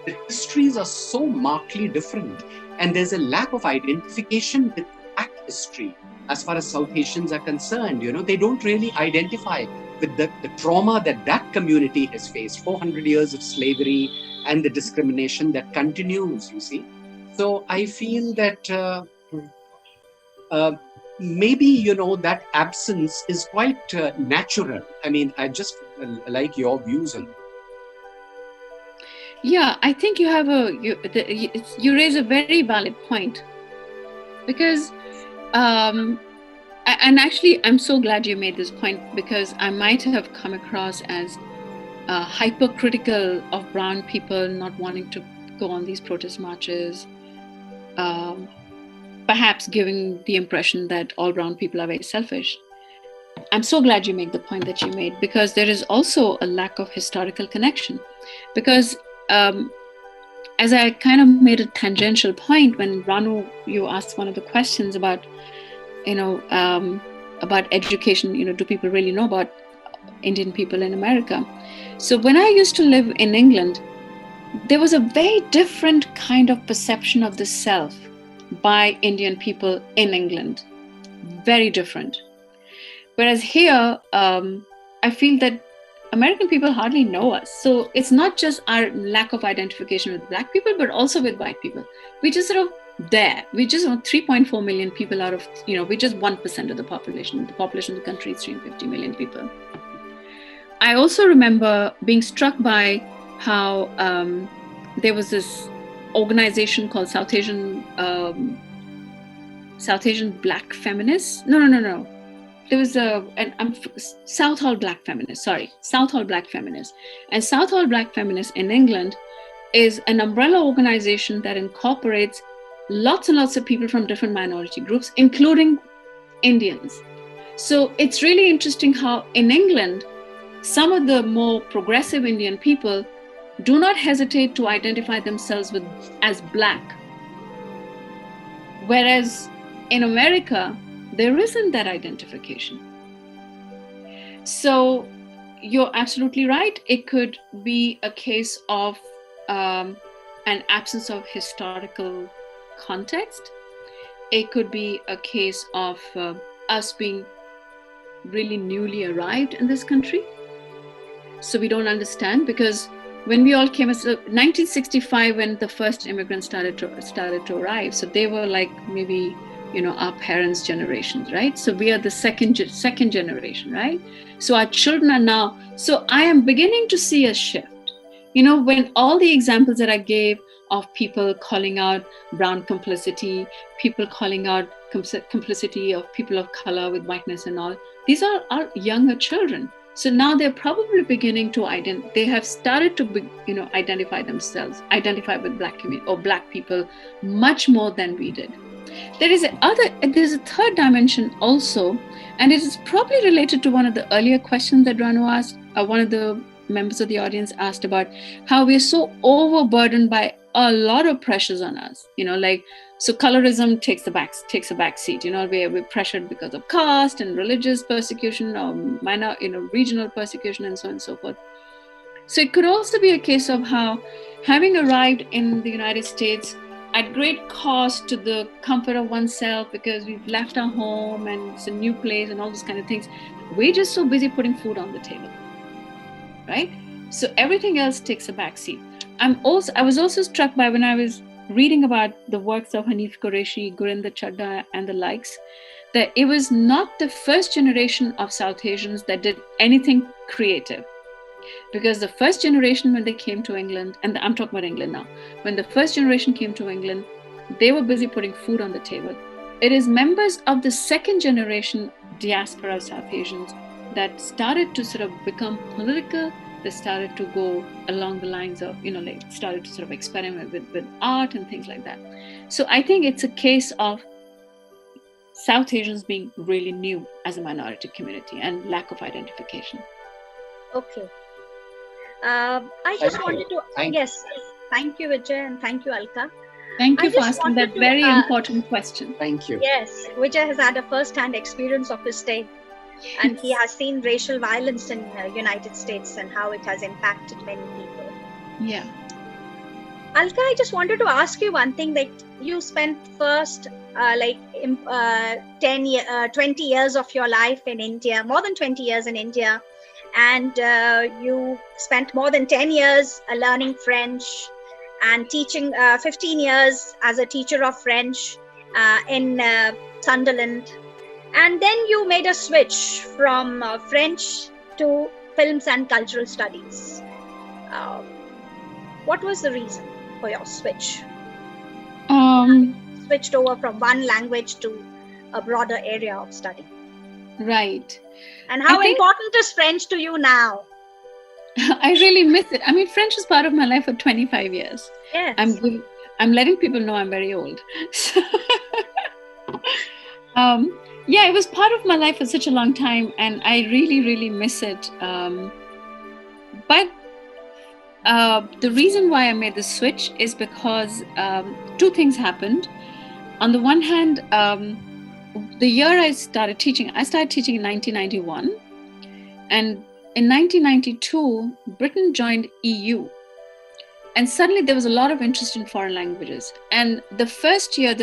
the histories are so markedly different, and there's a lack of identification with that history as far as South Asians are concerned. They don't really identify with the trauma that community has faced, 400 years of slavery and the discrimination that continues, you see. So I feel that maybe, that absence is quite natural. I mean, I just like your views on it. Yeah, I think you have you raise a very valid point, because and actually I'm so glad you made this point, because I might have come across as hypercritical of brown people not wanting to go on these protest marches, perhaps giving the impression that all brown people are very selfish. I'm so glad you made the point that you made, because there is also a lack of historical connection. Because as I kind of made a tangential point when Ranu, you asked one of the questions about, about education, do people really know about Indian people in America? So when I used to live in England, there was a very different kind of perception of the self by Indian people in England. Very different. Whereas here, I feel that American people hardly know us. So it's not just our lack of identification with Black people, but also with white people. We just sort of there. We just 3.4 million people out of, we're just 1% of the population. The population of the country is 350 million people. I also remember being struck by how there was this organization called South Asian Black Feminists. No. There was Southall Black Feminists. Southall Black Feminists. And Southall Black Feminists in England is an umbrella organization that incorporates lots and lots of people from different minority groups, including Indians. So it's really interesting how in England, some of the more progressive Indian people do not hesitate to identify themselves as Black. Whereas in America, there isn't that identification. So you're absolutely right. It could be a case of an absence of historical context. It could be a case of us being really newly arrived in this country. So we don't understand, because when we all came, 1965, when the first immigrants started to arrive, so they were like maybe our parents' generations, right? So we are the second generation, right? So our children are now. So I am beginning to see a shift. When all the examples that I gave of people calling out brown complicity, people calling out complicity of people of color with whiteness and all, these are our younger children. So now they're probably beginning to they have started to identify themselves, identify with Black community or Black people much more than we did. There's a third dimension also, and it is probably related to one of the earlier questions that Ranu asked, one of the members of the audience asked about how we're so overburdened by a lot of pressures on us, so colorism takes a back seat, we're pressured because of caste and religious persecution or minor, regional persecution and so on and so forth. So it could also be a case of how, having arrived in the United States at great cost to the comfort of oneself, because we've left our home and it's a new place and all those kind of things, we're just so busy putting food on the table, right? So everything else takes a back seat. I was also struck by, when I was reading about the works of Hanif Qureshi, Gurinder Chadha and the likes, that it was not the first generation of South Asians that did anything creative. Because the first generation, when they came to England, and I'm talking about England now, when the first generation came to England, they were busy putting food on the table. It is members of the second generation diaspora of South Asians that started to sort of become political. They started to go along the lines of, started to sort of experiment with art and things like that. So I think it's a case of South Asians being really new as a minority community and lack of identification. Okay. I just wanted to, yes, thank you, Vijay, and thank you, Alka. Thank you for asking that very important question. Thank you. Yes, Vijay has had a first-hand experience of his stay, and he has seen racial violence in the United States and how it has impacted many people. Yeah. Alka, I just wanted to ask you one thing. That you spent first 20 years of your life in India, more than 20 years in India, and you spent more than 10 years learning French and teaching, 15 years as a teacher of French in Sunderland. And then you made a switch from French to films and cultural studies. What was the reason for your switch? Switched over from one language to a broader area of study. Right. And how important is French to you now? I really miss it. I mean, French was part of my life for 25 years. Yes. I'm letting people know I'm very old. Yeah, it was part of my life for such a long time, and I really, really miss it. But the reason why I made the switch is because two things happened. On the one hand, the year I started teaching in 1991, and in 1992, Britain joined EU. And suddenly there was a lot of interest in foreign languages. And the first year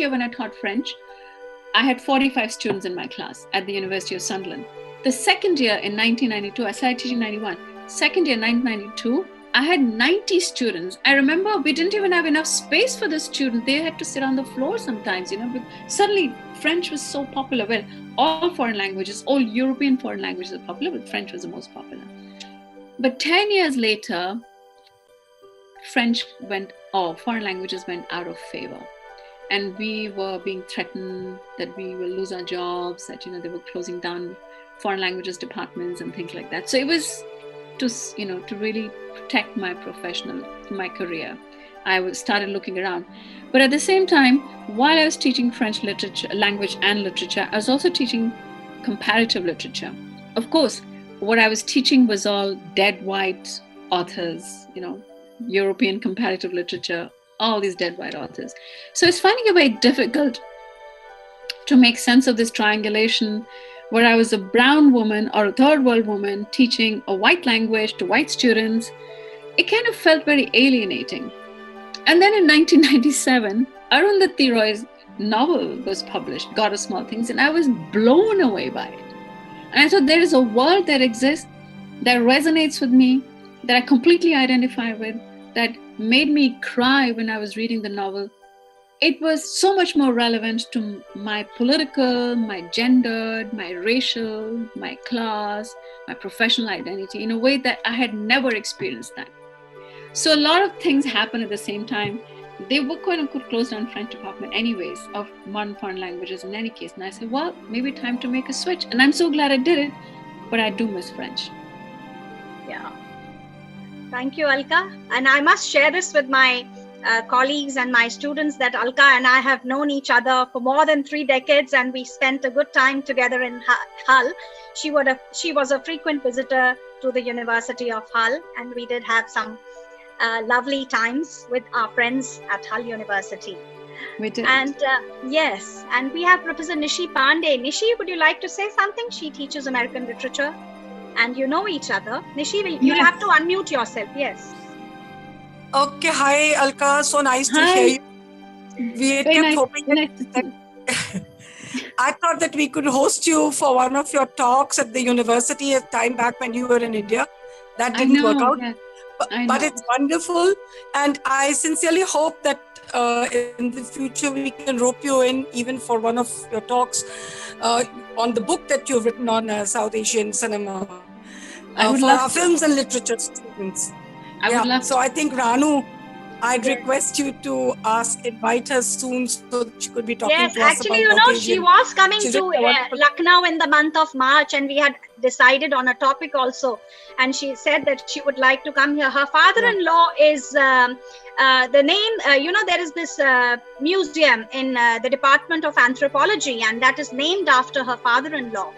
when I taught French, I had 45 students in my class at the University of Sunderland. The second year in 1992, I started teaching 91. Second year, 1992, I had 90 students. I remember we didn't even have enough space for the students. They had to sit on the floor sometimes, but suddenly French was so popular. Well, all foreign languages, all European foreign languages are popular, but French was the most popular. But 10 years later, foreign languages went out of favor. And we were being threatened that we will lose our jobs, that, they were closing down foreign languages departments and things like that. So it was to really protect my career. I started looking around. But at the same time, while I was teaching French language and literature, I was also teaching comparative literature. Of course, what I was teaching was all dead white authors, European comparative literature, all these dead white authors. So it's finding it very difficult to make sense of this triangulation where I was a brown woman or a third world woman teaching a white language to white students. It kind of felt very alienating. And then in 1997, Arundhati Roy's novel was published, God of Small Things, and I was blown away by it. And I thought there is a world that exists that resonates with me, that I completely identify with, that made me cry when I was reading the novel. It was so much more relevant to my political, my gendered, my racial, my class, my professional identity in a way that I had never experienced that. So a lot of things happened at the same time. They were quote unquote closed down French department anyways of modern foreign languages in any case. And I said, well, maybe time to make a switch. And I'm so glad I did it, but I do miss French. Yeah. Thank you, Alka. And I must share this with my colleagues and my students that Alka and I have known each other for more than 3 decades, and we spent a good time together in Hull. She was a frequent visitor to the University of Hull, and we did have some lovely times with our friends at Hull University. We did. And yes, and we have Professor Nishi Pandey. Nishi, would you like to say something? She teaches American literature, and you know each other. Nishi, you'll have to unmute yourself. Yes. Okay, hi Alka, so nice to hear you. We kept hoping that I thought that we could host you for one of your talks at the university a time back when you were in India. That didn't work out. Yeah. But it's wonderful, and I sincerely hope that in the future we can rope you in even for one of your talks on the book that you've written on South Asian cinema for our films and literature students. I would love so I think Ranu, I'd request you to invite her soon so that she could be talking to us about actually, she was coming to Lucknow in the month of March, and we had decided on a topic also. And she said that she would like to come here. Her father-in-law is the name, there is this museum in the Department of Anthropology, and that is named after her father-in-law.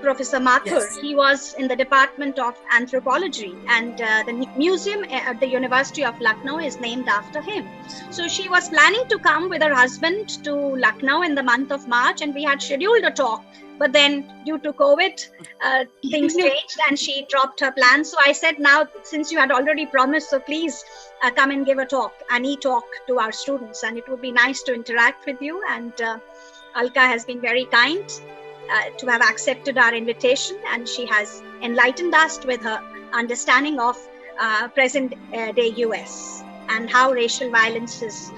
Professor Mathur, yes. He was in the Department of Anthropology, and the museum at the University of Lucknow is named after him. So she was planning to come with her husband to Lucknow in the month of March, and we had scheduled a talk. But then due to COVID, things changed and she dropped her plans. So I said, now, since you had already promised, so please come and give a talk, an e-talk to our students. And it would be nice to interact with you. And Alka has been very kind to have accepted our invitation, and she has enlightened us with her understanding of present day US and how racial violence is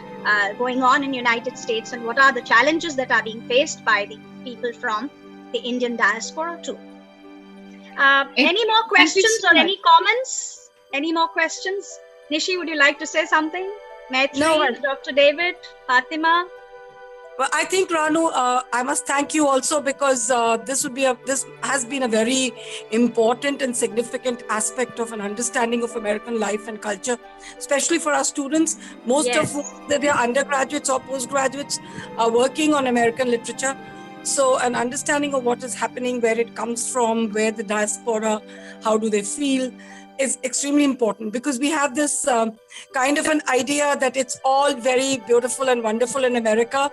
going on in United States, and what are the challenges that are being faced by the people from the Indian diaspora too. Any more questions or any comments? Any more questions? Nishi, would you like to say something? Maitri, No, Dr. David, Fatima? Well, I think, Ranu, I must thank you also, because this has been a very important and significant aspect of an understanding of American life and culture, especially for our students. Most Yes. of whether they are undergraduates or postgraduates are working on American literature. So an understanding of what is happening, where it comes from, where the diaspora, how do they feel, is extremely important, because we have this kind of an idea that it's all very beautiful and wonderful in America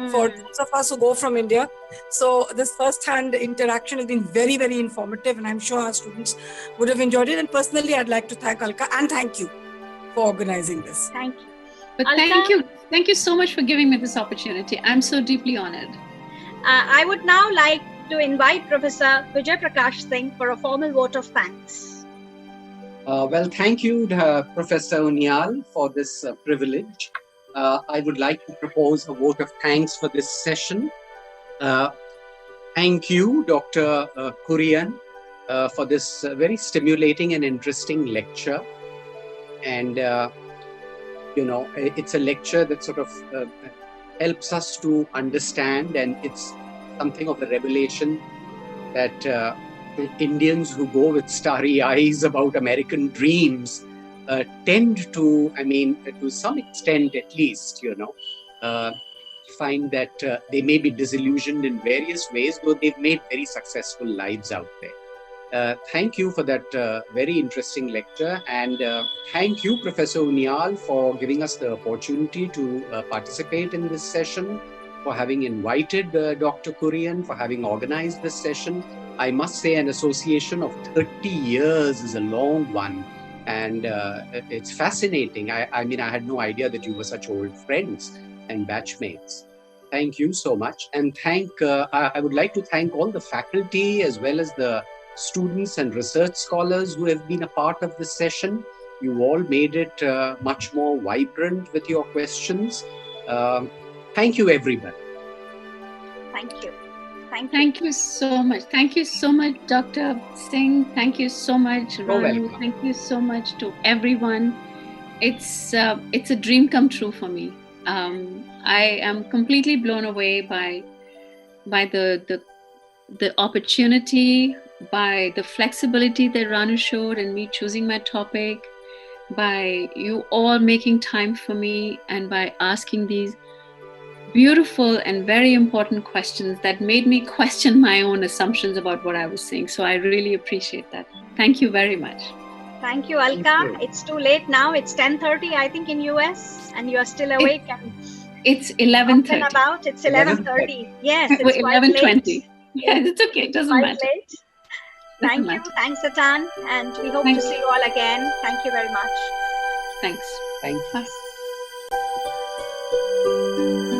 for those of us who go from India. So this first-hand interaction has been very, very informative, and I'm sure our students would have enjoyed it. And personally, I'd like to thank Alka and thank you for organizing this. Thank you. But Alka? thank you so much for giving me this opportunity. I'm so deeply honored. I would now like to invite Professor Vijay Prakash Singh for a formal vote of thanks. Well, thank you, Professor Unyal, for this privilege. I would like to propose a vote of thanks for this session. Thank you, Dr. Kurian, for this very stimulating and interesting lecture. And, it's a lecture that sort of helps us to understand, and it's something of a revelation that Indians who go with starry eyes about American dreams tend to, to some extent at least, find that they may be disillusioned in various ways, though they've made very successful lives out there. Thank you for that very interesting lecture, and thank you, Professor Unyal, for giving us the opportunity to participate in this session, for having invited Dr. Kurian, for having organized this session. I must say an association of 30 years is a long one, and it's fascinating. I had no idea that you were such old friends and batchmates. Thank you so much. And I would like to thank all the faculty as well as the students and research scholars who have been a part of this session. You all made it much more vibrant with your questions. Thank you, everybody. Thank you. Thank you so much. Thank you so much, Dr. Singh. Thank you so much, Ranu. Thank you so much to everyone. It's a dream come true for me. I am completely blown away by the opportunity, by the flexibility that Ranu showed in me choosing my topic, by you all making time for me, and by asking these beautiful and very important questions that made me question my own assumptions about what I was saying. So I really appreciate that. Thank you very much. Thank you, Alka. It's too late now. It's 10:30, I think, in US, and you are still awake. It's 11:30. It's 11:30. Yes, it's 11:20. Yeah, it's okay. It doesn't matter. Late. Thank you. Thanks, Atan. And we hope to see you all again. Thank you very much. Thanks. Thank you. Bye.